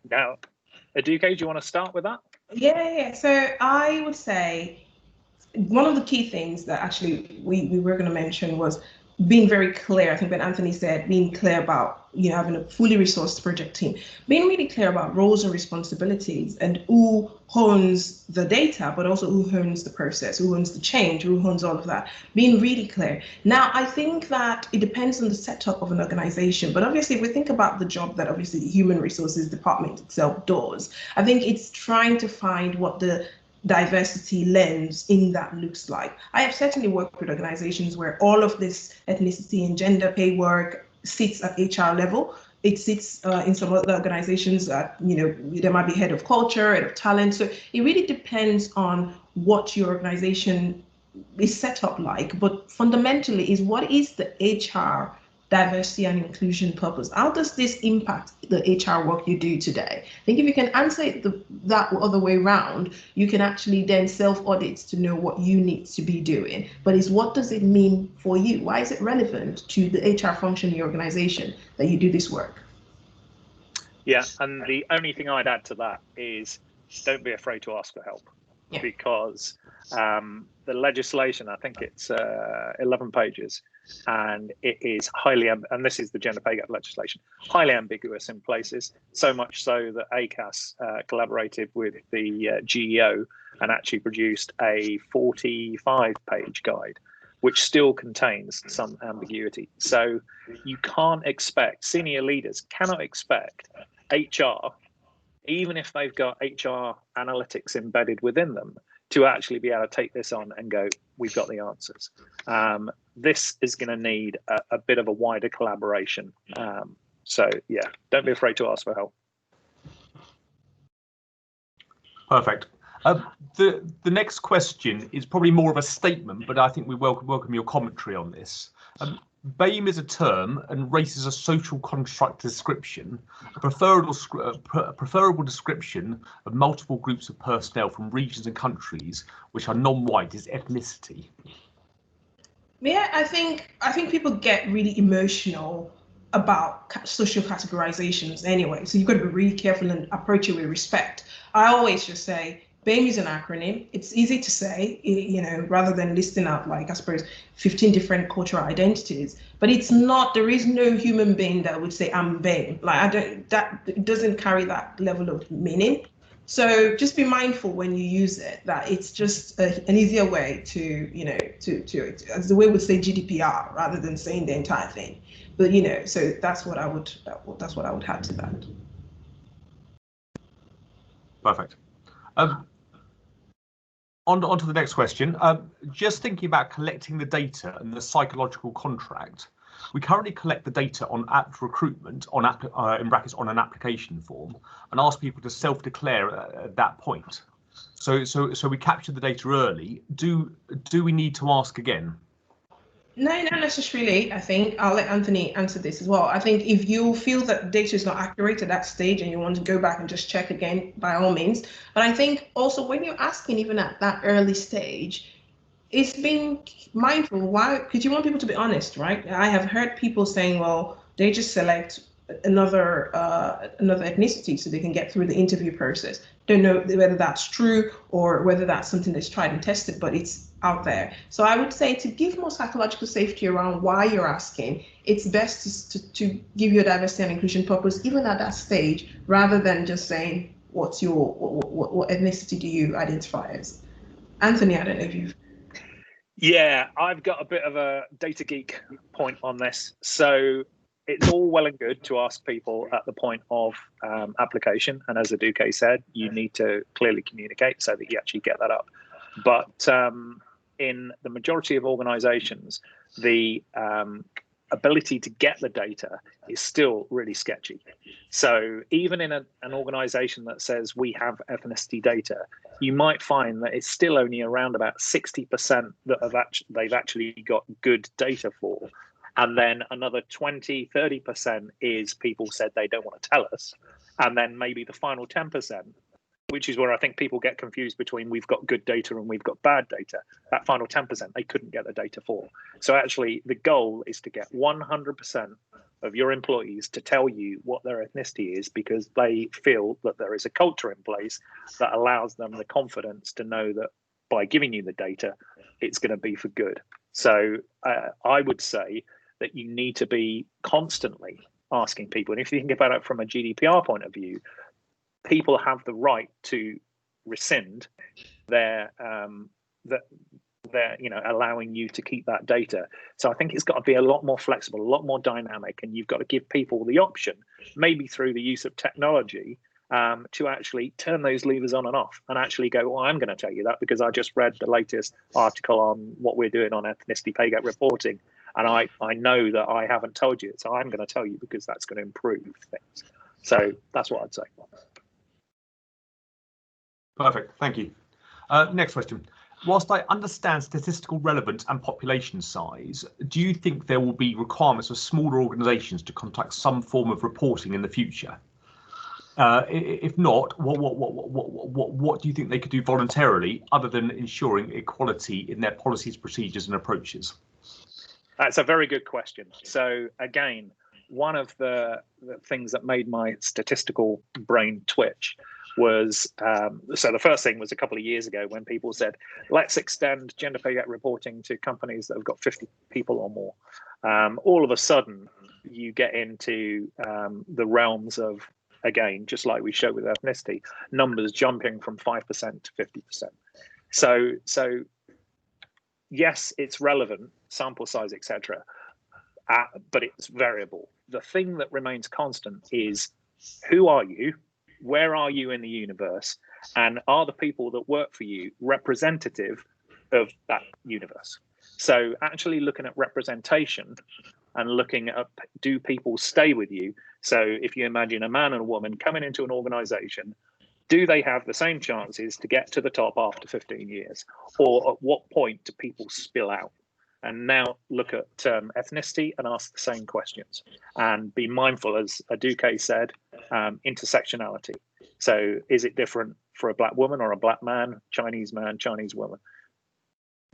Now, Aduke, do you want to start with that? Yeah. So I would say one of the key things that actually we were going to mention was being very clear. I think when Anthony said being clear about, having a fully resourced project team, being really clear about roles and responsibilities and who owns the data, but also who owns the process, who owns the change, who owns all of that, being really clear. Now, I think that it depends on the setup of an organization, but obviously if we think about the job that obviously the human resources department itself does, I think it's trying to find what the diversity lens in that looks like. I have certainly worked with organizations where all of this ethnicity and gender pay work sits at HR level. It sits in some other organizations that, there might be head of culture, head of talent. So it really depends on what your organization is set up like, but fundamentally is what is the HR diversity and inclusion purpose? How does this impact the HR work you do today? I think if you can answer it that other way around, you can actually then self-audit to know what you need to be doing. But it's what does it mean for you? Why is it relevant to the HR function in your organization that you do this work? Yeah, and the only thing I'd add to that is don't be afraid to ask for help. Yeah. Because the legislation, I think it's 11 pages, and it is highly, and this is the gender pay gap legislation, highly ambiguous in places, so much so that ACAS collaborated with the GEO and actually produced a 45-page guide, which still contains some ambiguity. So you can't expect, senior leaders cannot expect HR, even if they've got HR analytics embedded within them, to actually be able to take this on and go, we've got the answers. This is going to need a bit of a wider collaboration. So yeah, don't be afraid to ask for help. Perfect. The next question is probably more of a statement, but I think we welcome your commentary on this. BAME is a term and race is a social construct description, a preferable description of multiple groups of personnel from regions and countries which are non-white is ethnicity. Yeah, I think people get really emotional about social categorizations anyway, so you've got to be really careful and approach it with respect. I always just say BAME is an acronym. It's easy to say, rather than listing out, like, I suppose, 15 different cultural identities. But it's not, there is no human being that would say, I'm BAME. Like, it doesn't carry that level of meaning. So just be mindful when you use it, that it's just an easier way to, as the way we would say GDPR, rather than saying the entire thing. But, so that's what I would add to that. Perfect. On to the next question. Just thinking about collecting the data and the psychological contract, we currently collect the data on recruitment in brackets on an application form and ask people to self-declare at that point. So we capture the data early. Do we need to ask again? No, not necessarily. I think I'll let Anthony answer this as well. I think if you feel that data is not accurate at that stage and you want to go back and just check again, by all means. But I think also when you're asking, even at that early stage, it's being mindful. Why? Because you want people to be honest, right? I have heard people saying, well, they just select another ethnicity so they can get through the interview process. Don't know whether that's true or whether that's something that's tried and tested, but it's out there. So I would say to give more psychological safety around why you're asking, it's best to give you a diversity and inclusion purpose even at that stage, rather than just saying what ethnicity do you identify as. Anthony, I don't know if you've. Yeah, I've got a bit of a data geek point on this. So it's all well and good to ask people at the point of application. And as Aduke said, you need to clearly communicate so that you actually get that up. But in the majority of organizations, the ability to get the data is still really sketchy. So even in an organization that says we have ethnicity data, you might find that it's still only around about 60% that they've actually got good data for. And then another 20-30% is people said they don't want to tell us. And then maybe the final 10%, which is where I think people get confused between we've got good data and we've got bad data. That final 10% they couldn't get the data for. So actually the goal is to get 100% of your employees to tell you what their ethnicity is, because they feel that there is a culture in place that allows them the confidence to know that by giving you the data, it's going to be for good. So I would say that you need to be constantly asking people, and if you think about it from a GDPR point of view, people have the right to rescind their allowing you to keep that data. So I think it's got to be a lot more flexible, a lot more dynamic, and you've got to give people the option, maybe through the use of technology, to actually turn those levers on and off and actually go, well, I'm going to tell you that because I just read the latest article on what we're doing on ethnicity pay gap reporting, and I know that I haven't told you, so I'm going to tell you because that's going to improve things. So that's what I'd say. Perfect, thank you. Next question. Whilst I understand statistical relevance and population size, do you think there will be requirements for smaller organisations to conduct some form of reporting in the future? If not, what do you think they could do voluntarily other than ensuring equality in their policies, procedures and approaches? That's a very good question. So again, one of the things that made my statistical brain twitch was, so the first thing was a couple of years ago when people said, let's extend gender pay gap reporting to companies that have got 50 people or more. All of a sudden, you get into the realms of, again, just like we showed with ethnicity, numbers jumping from 5% to 50%. So yes, it's relevant, sample size, etc., but it's variable. The thing that remains constant is, who are you? Where are you in the universe? And are the people that work for you representative of that universe? So actually looking at representation and looking at, do people stay with you? So if you imagine a man and a woman coming into an organization, do they have the same chances to get to the top after 15 years? Or at what point do people spill out? And now look at ethnicity and ask the same questions, and be mindful, as Aduke said, intersectionality. So is it different for a black woman or a black man, Chinese woman?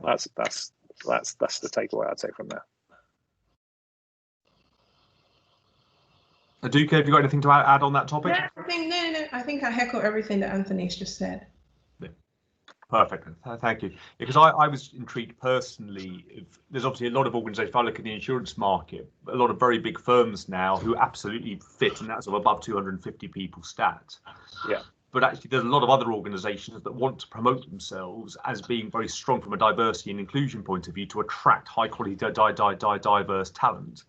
That's the takeaway I'd say from there. Aduke, have you got anything to add on that topic? Yeah, I think I echo everything that Anthony's just said. Perfect, thank you. Because I was intrigued personally. There's obviously a lot of organisations. If I look at the insurance market, a lot of very big firms now who absolutely fit in that sort of above 250 people stat. Yeah. But actually, there's a lot of other organisations that want to promote themselves as being very strong from a diversity and inclusion point of view to attract high quality, diverse talent.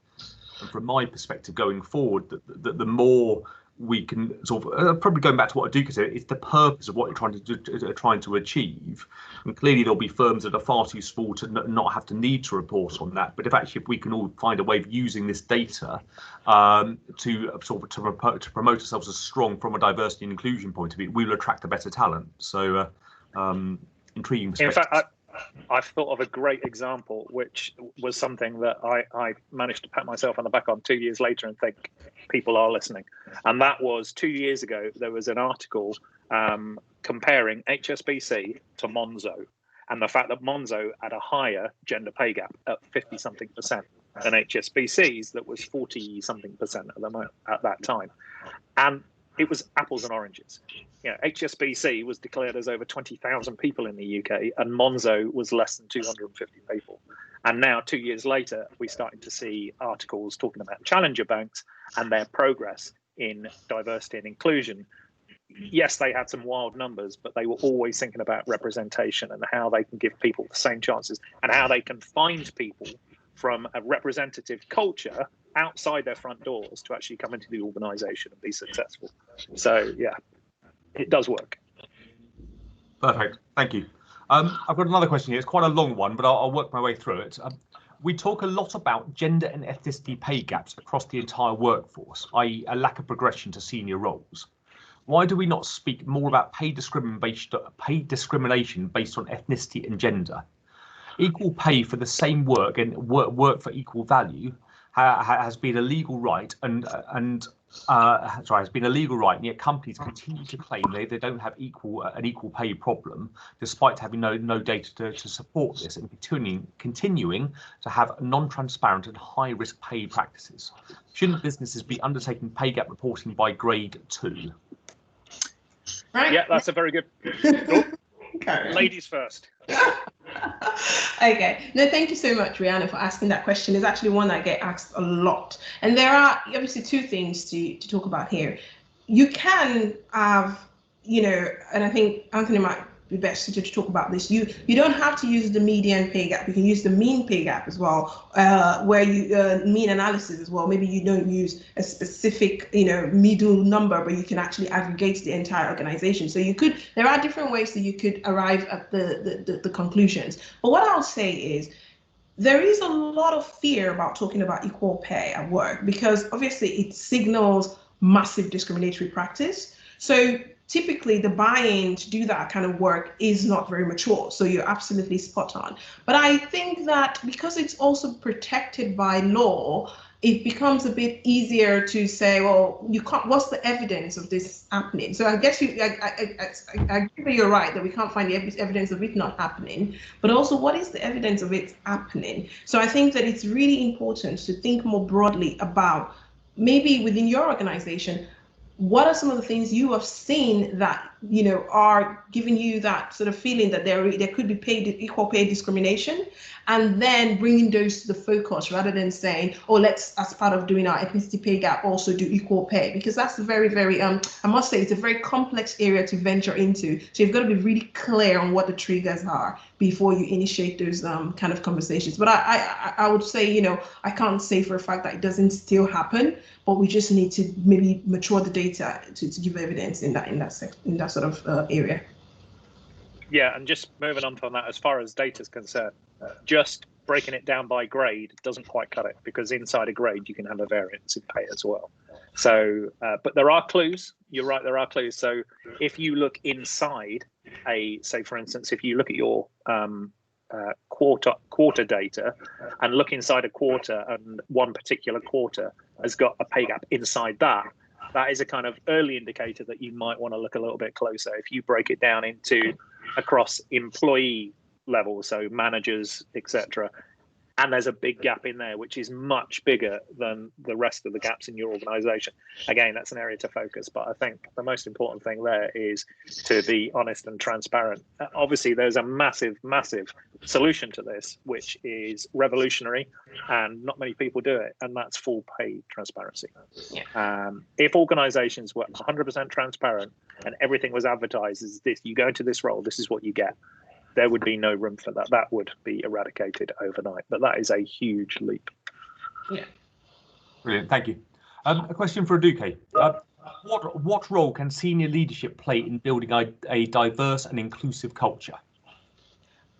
And from my perspective, going forward, the more we can sort of probably going back to what Aduke said, it's the purpose of what you're trying to achieve. And clearly there'll be firms that are far too small to not have to need to report on that. But if we can all find a way of using this data to promote ourselves as strong from a diversity and inclusion point of view, we will attract a better talent. So intriguing perspective. In fact, I've thought of a great example, which was something that I managed to pat myself on the back on 2 years later and think people are listening. And that was 2 years ago, there was an article comparing HSBC to Monzo, and the fact that Monzo had a higher gender pay gap at 50-something% than HSBC's that was 40-something% at that time. And it was apples and oranges. You know, HSBC was declared as over 20,000 people in the UK, and Monzo was less than 250 people. And now, 2 years later, we're starting to see articles talking about challenger banks and their progress in diversity and inclusion. Yes, they had some wild numbers, but they were always thinking about representation and how they can give people the same chances and how they can find people from a representative culture outside their front doors to actually come into the organization and be successful. So yeah, it does work. Perfect, thank you. I've got another question here. It's quite a long one, but I'll work my way through it. We talk a lot about gender and ethnicity pay gaps across the entire workforce, i.e. a lack of progression to senior roles. Why do we not speak more about pay discrimination based on ethnicity and gender? Equal pay for the same work and work for equal value has been a legal right, and yet companies continue to claim they don't have an equal pay problem, despite having no data to support this, and continuing to have non-transparent and high-risk pay practices. Shouldn't businesses be undertaking pay gap reporting by grade 2? Right. Yeah, that's a very good. Oh, ladies first. Okay. No, thank you so much, Rihanna, for asking that question. It's actually one I get asked a lot. And there are obviously two things to talk about here. You can have, and I think Anthony might be best suited to talk about this. You don't have to use the median pay gap. You can use the mean pay gap as well, where you mean analysis as well. Maybe you don't use a specific, middle number, but you can actually aggregate the entire organization. So there are different ways that you could arrive at the conclusions. But what I'll say is, there is a lot of fear about talking about equal pay at work because obviously it signals massive discriminatory practice. So typically the buy-in to do that kind of work is not very mature. So you're absolutely spot on. But I think that because it's also protected by law, it becomes a bit easier to say, well, you can't, what's the evidence of this happening? So I guess I agree that you're right that we can't find the evidence of it not happening, but also what is the evidence of it happening? So I think that it's really important to think more broadly about maybe within your organization, what are some of the things you have seen that are giving you that sort of feeling that there could be equal pay discrimination, and then bringing those to the focus rather than saying, oh, let's, as part of doing our ethnicity pay gap, also do equal pay, because that's very, very I must say it's a very complex area to venture into. So you've got to be really clear on what the triggers are before you initiate those kind of conversations. But I would say, I can't say for a fact that it doesn't still happen, but we just need to maybe mature the data to give evidence in that sort of area. Yeah, and just moving on from that, as far as data is concerned, just breaking it down by grade doesn't quite cut it, because inside a grade you can have a variance in pay as well. So, but there are clues. You're right, there are clues. So if you look inside say for instance, if you look at your quarter data and look inside a quarter, and one particular quarter has got a pay gap inside that is a kind of early indicator that you might want to look a little bit closer. If you break it down into across employee levels, so managers, etc., and there's a big gap in there, which is much bigger than the rest of the gaps in your organization. Again, that's an area to focus. But I think the most important thing there is to be honest and transparent. Obviously, there's a massive, massive solution to this, which is revolutionary, and not many people do it, and that's full pay transparency. Yeah. If organizations were 100% transparent and everything was advertised as this, you go into this role, this is what you get, there would be no room for that. That would be eradicated overnight. But that is a huge leap. Yeah. Brilliant. Thank you. A question for Aduke. What role can senior leadership play in building a diverse and inclusive culture?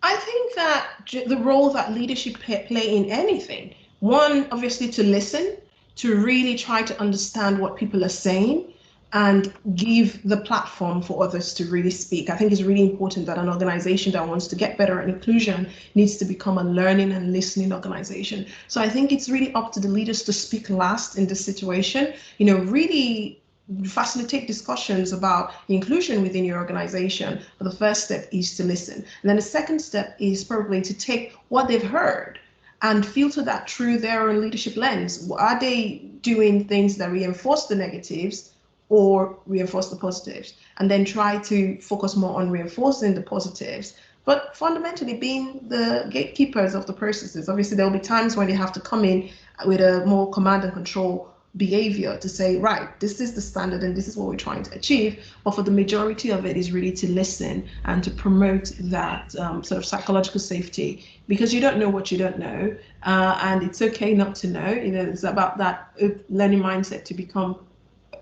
I think that the role that leadership play in anything, one, obviously to listen, to really try to understand what people are saying, and give the platform for others to really speak. I think it's really important that an organization that wants to get better at inclusion needs to become a learning and listening organization. So I think it's really up to the leaders to speak last in this situation, really facilitate discussions about inclusion within your organization. But the first step is to listen. And then the second step is probably to take what they've heard and filter that through their own leadership lens. Are they doing things that reinforce the negatives or reinforce the positives? And then try to focus more on reinforcing the positives, but fundamentally being the gatekeepers of the processes. Obviously, there'll be times when you have to come in with a more command and control behavior to say, right, this is the standard and this is what we're trying to achieve. But for the majority of it is really to listen and to promote that sort of psychological safety, because you don't know what you don't know, and it's okay not to know. It's about that learning mindset to become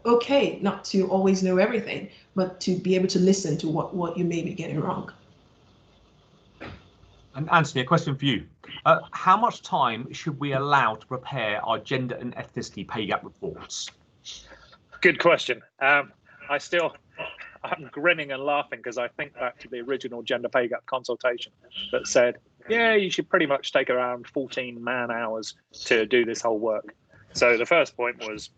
okay not to always know everything, but to be able to listen to what you may be getting wrong. And Anthony, a question for you. How much time should we allow to prepare our gender and ethnicity pay gap reports? Good question. I'm grinning and laughing because I think back to the original gender pay gap consultation that said, yeah, you should pretty much take around 14 man hours to do this whole work. So the first point was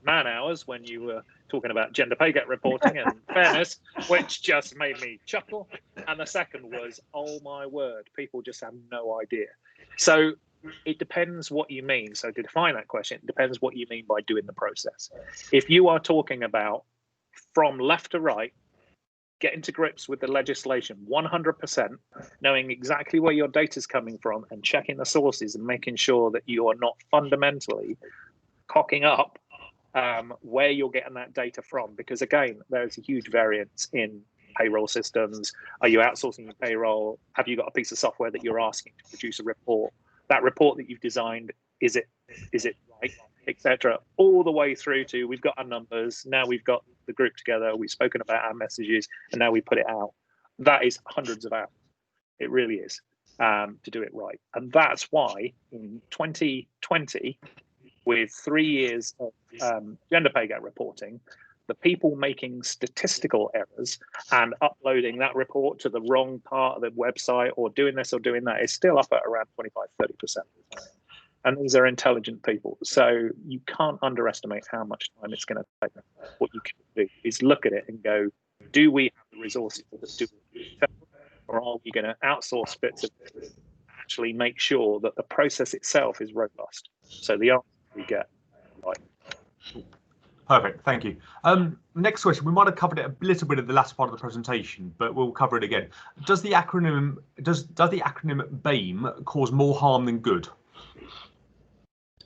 man hours when you were talking about gender pay gap reporting and fairness, which just made me chuckle. And the second was, oh my word, people just have no idea. So it depends what you mean. So to define that question, it depends what you mean by doing the process. If you are talking about from left to right, getting to grips with the legislation 100%, knowing exactly where your data is coming from and checking the sources and making sure that you are not fundamentally cocking up where you're getting that data from. Because again, there's a huge variance in payroll systems. Are you outsourcing your payroll? Have you got a piece of software that you're asking to produce a report? That report that you've designed, is it right, etc. All the way through to, we've got our numbers, now we've got the group together, we've spoken about our messages, and now we put it out. That is hundreds of hours. It really is, to do it right. And that's why in 2020, with 3 years of gender pay gap reporting, the people making statistical errors and uploading that report to the wrong part of the website or doing this or doing that is still up at around 25–30%. And these are intelligent people. So you can't underestimate how much time it's going to take. What you can do is look at it and go, do we have the resources that do it? Or are we going to outsource bits of it and actually make sure that the process itself is robust? So the answer we get right. Perfect, thank you. Next question, we might have covered it a little bit at the last part of the presentation, but we'll cover it again. Does the acronym BAME cause more harm than good?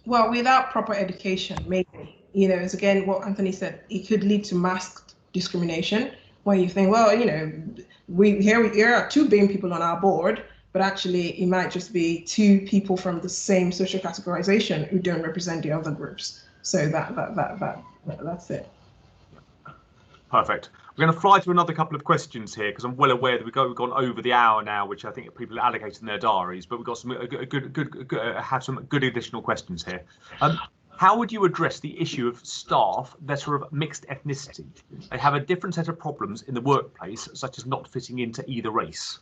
Well, without proper education, maybe, it's again what Anthony said, it could lead to masked discrimination, where you think, well, here are 2 BAME people on our board, but actually it might just be 2 people from the same social categorization who don't represent the other groups. So that's it. Perfect. We're going to fly through another couple of questions here because I'm well aware that we've gone over the hour now, which I think people are allocated in their diaries. But we've got some good additional questions here. How would you address the issue of staff that are of mixed ethnicity? They have a different set of problems in the workplace, such as not fitting into either race.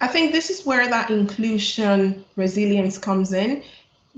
I think this is where that inclusion resilience comes in.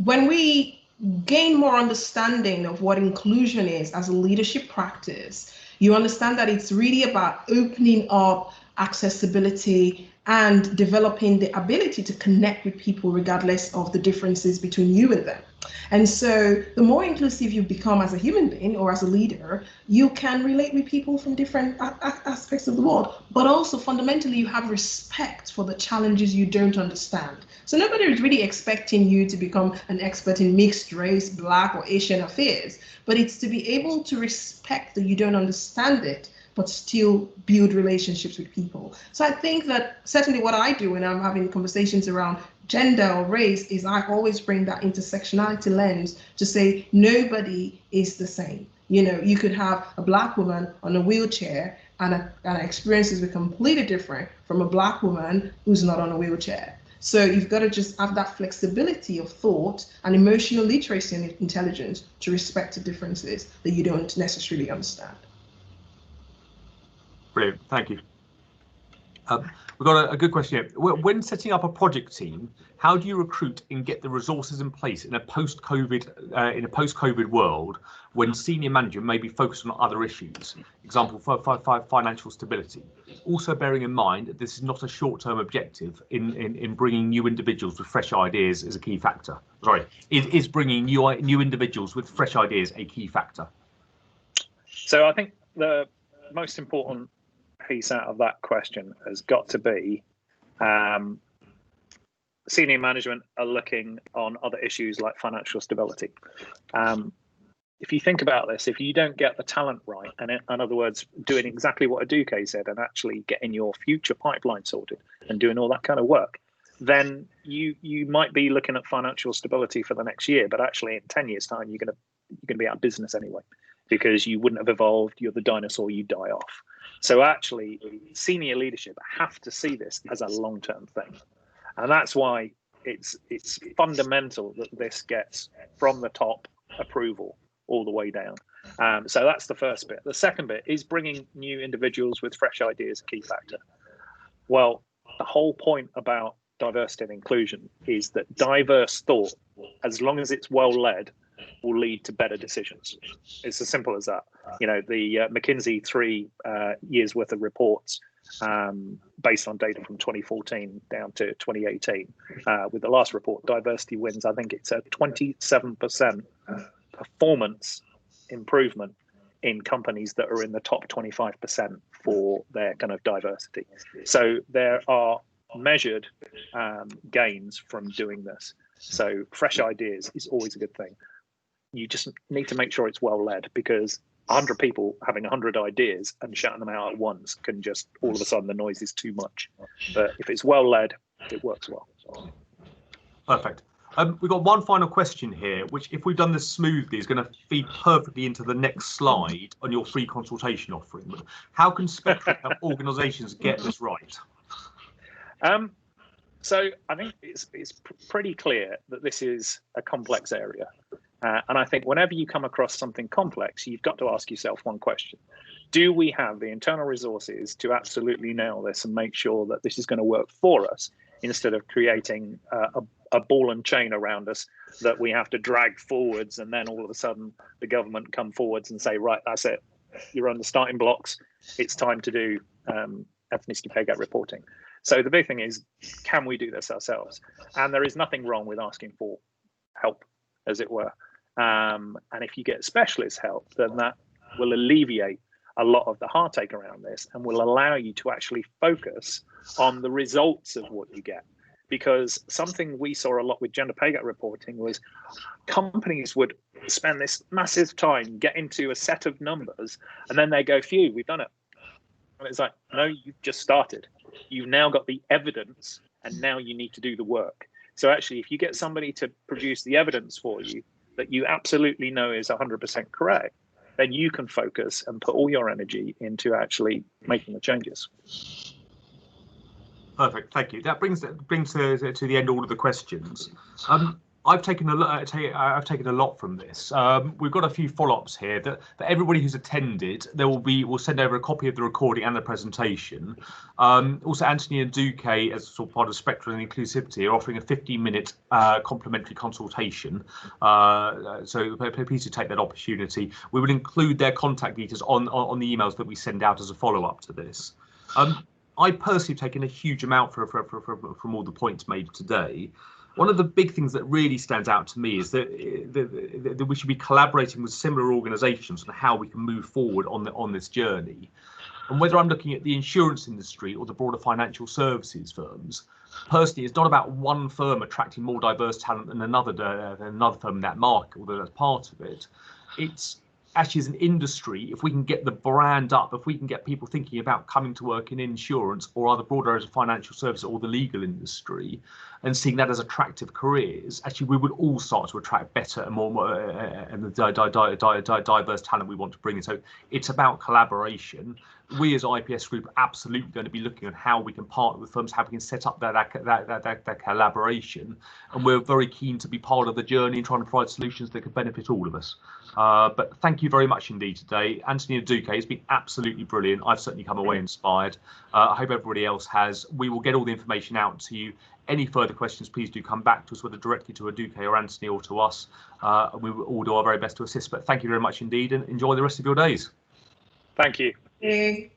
When we gain more understanding of what inclusion is as a leadership practice, you understand that it's really about opening up accessibility and developing the ability to connect with people regardless of the differences between you and them. And so the more inclusive you become as a human being or as a leader, you can relate with people from different aspects of the world, but also fundamentally you have respect for the challenges you don't understand. So nobody is really expecting you to become an expert in mixed race, Black or Asian affairs, but it's to be able to respect that you don't understand it, but still build relationships with people. So I think that certainly what I do when I'm having conversations around gender or race is I always bring that intersectionality lens to say nobody is the same. You could have a Black woman on a wheelchair and her experiences be completely different from a Black woman who's not on a wheelchair. So you've got to just have that flexibility of thought and emotional literacy and intelligence to respect the differences that you don't necessarily understand. Brilliant, thank you. We've got a good question here. When setting up a project team, how do you recruit and get the resources in place in a post-COVID world when senior management may be focused on other issues? Example, financial stability. Also bearing in mind that this is not a short-term objective in bringing new individuals with fresh ideas is a key factor. Sorry, is bringing new individuals with fresh ideas a key factor? So I think the most important piece out of that question has got to be senior management are looking on other issues like financial stability. If you think about this, if you don't get the talent right, and in other words, doing exactly what Aduke said and actually getting your future pipeline sorted and doing all that kind of work, then you might be looking at financial stability for the next year, but actually in 10 years time, you're going to be out of business anyway, because you wouldn't have evolved. You're the dinosaur, you die off. So actually, senior leadership have to see this as a long-term thing. And that's why it's fundamental that this gets from the top approval all the way down. So that's the first bit. The second bit is bringing new individuals with fresh ideas a key factor. Well, the whole point about diversity and inclusion is that diverse thought, as long as it's well led, will lead to better decisions. It's as simple as that. The McKinsey 3 years worth of reports based on data from 2014 down to 2018. With the last report, diversity wins, I think it's a 27% performance improvement in companies that are in the top 25% for their kind of diversity. So there are measured gains from doing this. So fresh ideas is always a good thing. You just need to make sure it's well led, because 100 people having 100 ideas and shouting them out at once can just, all of a sudden the noise is too much. But if it's well led, it works well. Perfect. We've got one final question here, which, if we've done this smoothly, is going to feed perfectly into the next slide on your free consultation offering. How can Spectral help organisations get this right? So I think it's pretty clear that this is a complex area. And I think whenever you come across something complex, you've got to ask yourself one question. Do we have the internal resources to absolutely nail this and make sure that this is going to work for us, instead of creating a ball and chain around us that we have to drag forwards, and then all of a sudden the government come forwards and say, right, that's it, you're on the starting blocks, it's time to do ethnicity pay gap reporting. So the big thing is, can we do this ourselves? And there is nothing wrong with asking for help, as it were. And if you get specialist help, then that will alleviate a lot of the heartache around this and will allow you to actually focus on the results of what you get. Because something we saw a lot with gender pay gap reporting was companies would spend this massive time, get into a set of numbers, and then they go, phew, we've done it. And it's like, no, you've just started. You've now got the evidence, and now you need to do the work. So actually, if you get somebody to produce the evidence for you that you absolutely know is 100% correct, then you can focus and put all your energy into actually making the changes. Perfect, thank you. That brings to the end all of the questions. I've taken a lot from this. We've got a few follow-ups here that for everybody who's attended, we'll send over a copy of the recording and the presentation. Also, Anthony and Duque, as sort of part of Spectral and Inclusivity, are offering a 15-minute complimentary consultation. So please do take that opportunity. We will include their contact details on the emails that we send out as a follow-up to this. I personally have taken a huge amount from all the points made today. One of the big things that really stands out to me is that we should be collaborating with similar organisations on how we can move forward on this journey. And whether I'm looking at the insurance industry or the broader financial services firms, personally, it's not about one firm attracting more diverse talent than another firm in that market, although that's part of it. It's actually, as an industry, if we can get the brand up, if we can get people thinking about coming to work in insurance or other broader areas of financial services or the legal industry, and seeing that as attractive careers, actually we would all start to attract better and more and the diverse talent we want to bring in. So it's about collaboration. We as IPS Group are absolutely going to be looking at how we can partner with firms, how we can set up that collaboration, and we're very keen to be part of the journey and trying to provide solutions that could benefit all of us. But thank you very much indeed today. Anthony and Duque, it's been absolutely brilliant. I've certainly come away inspired. I hope everybody else has. We will get all the information out to you. Any further questions, please do come back to us, whether directly to a Duque or Anthony or to us. We will all do our very best to assist. But thank you very much indeed, and enjoy the rest of your days. Thank you. Okay.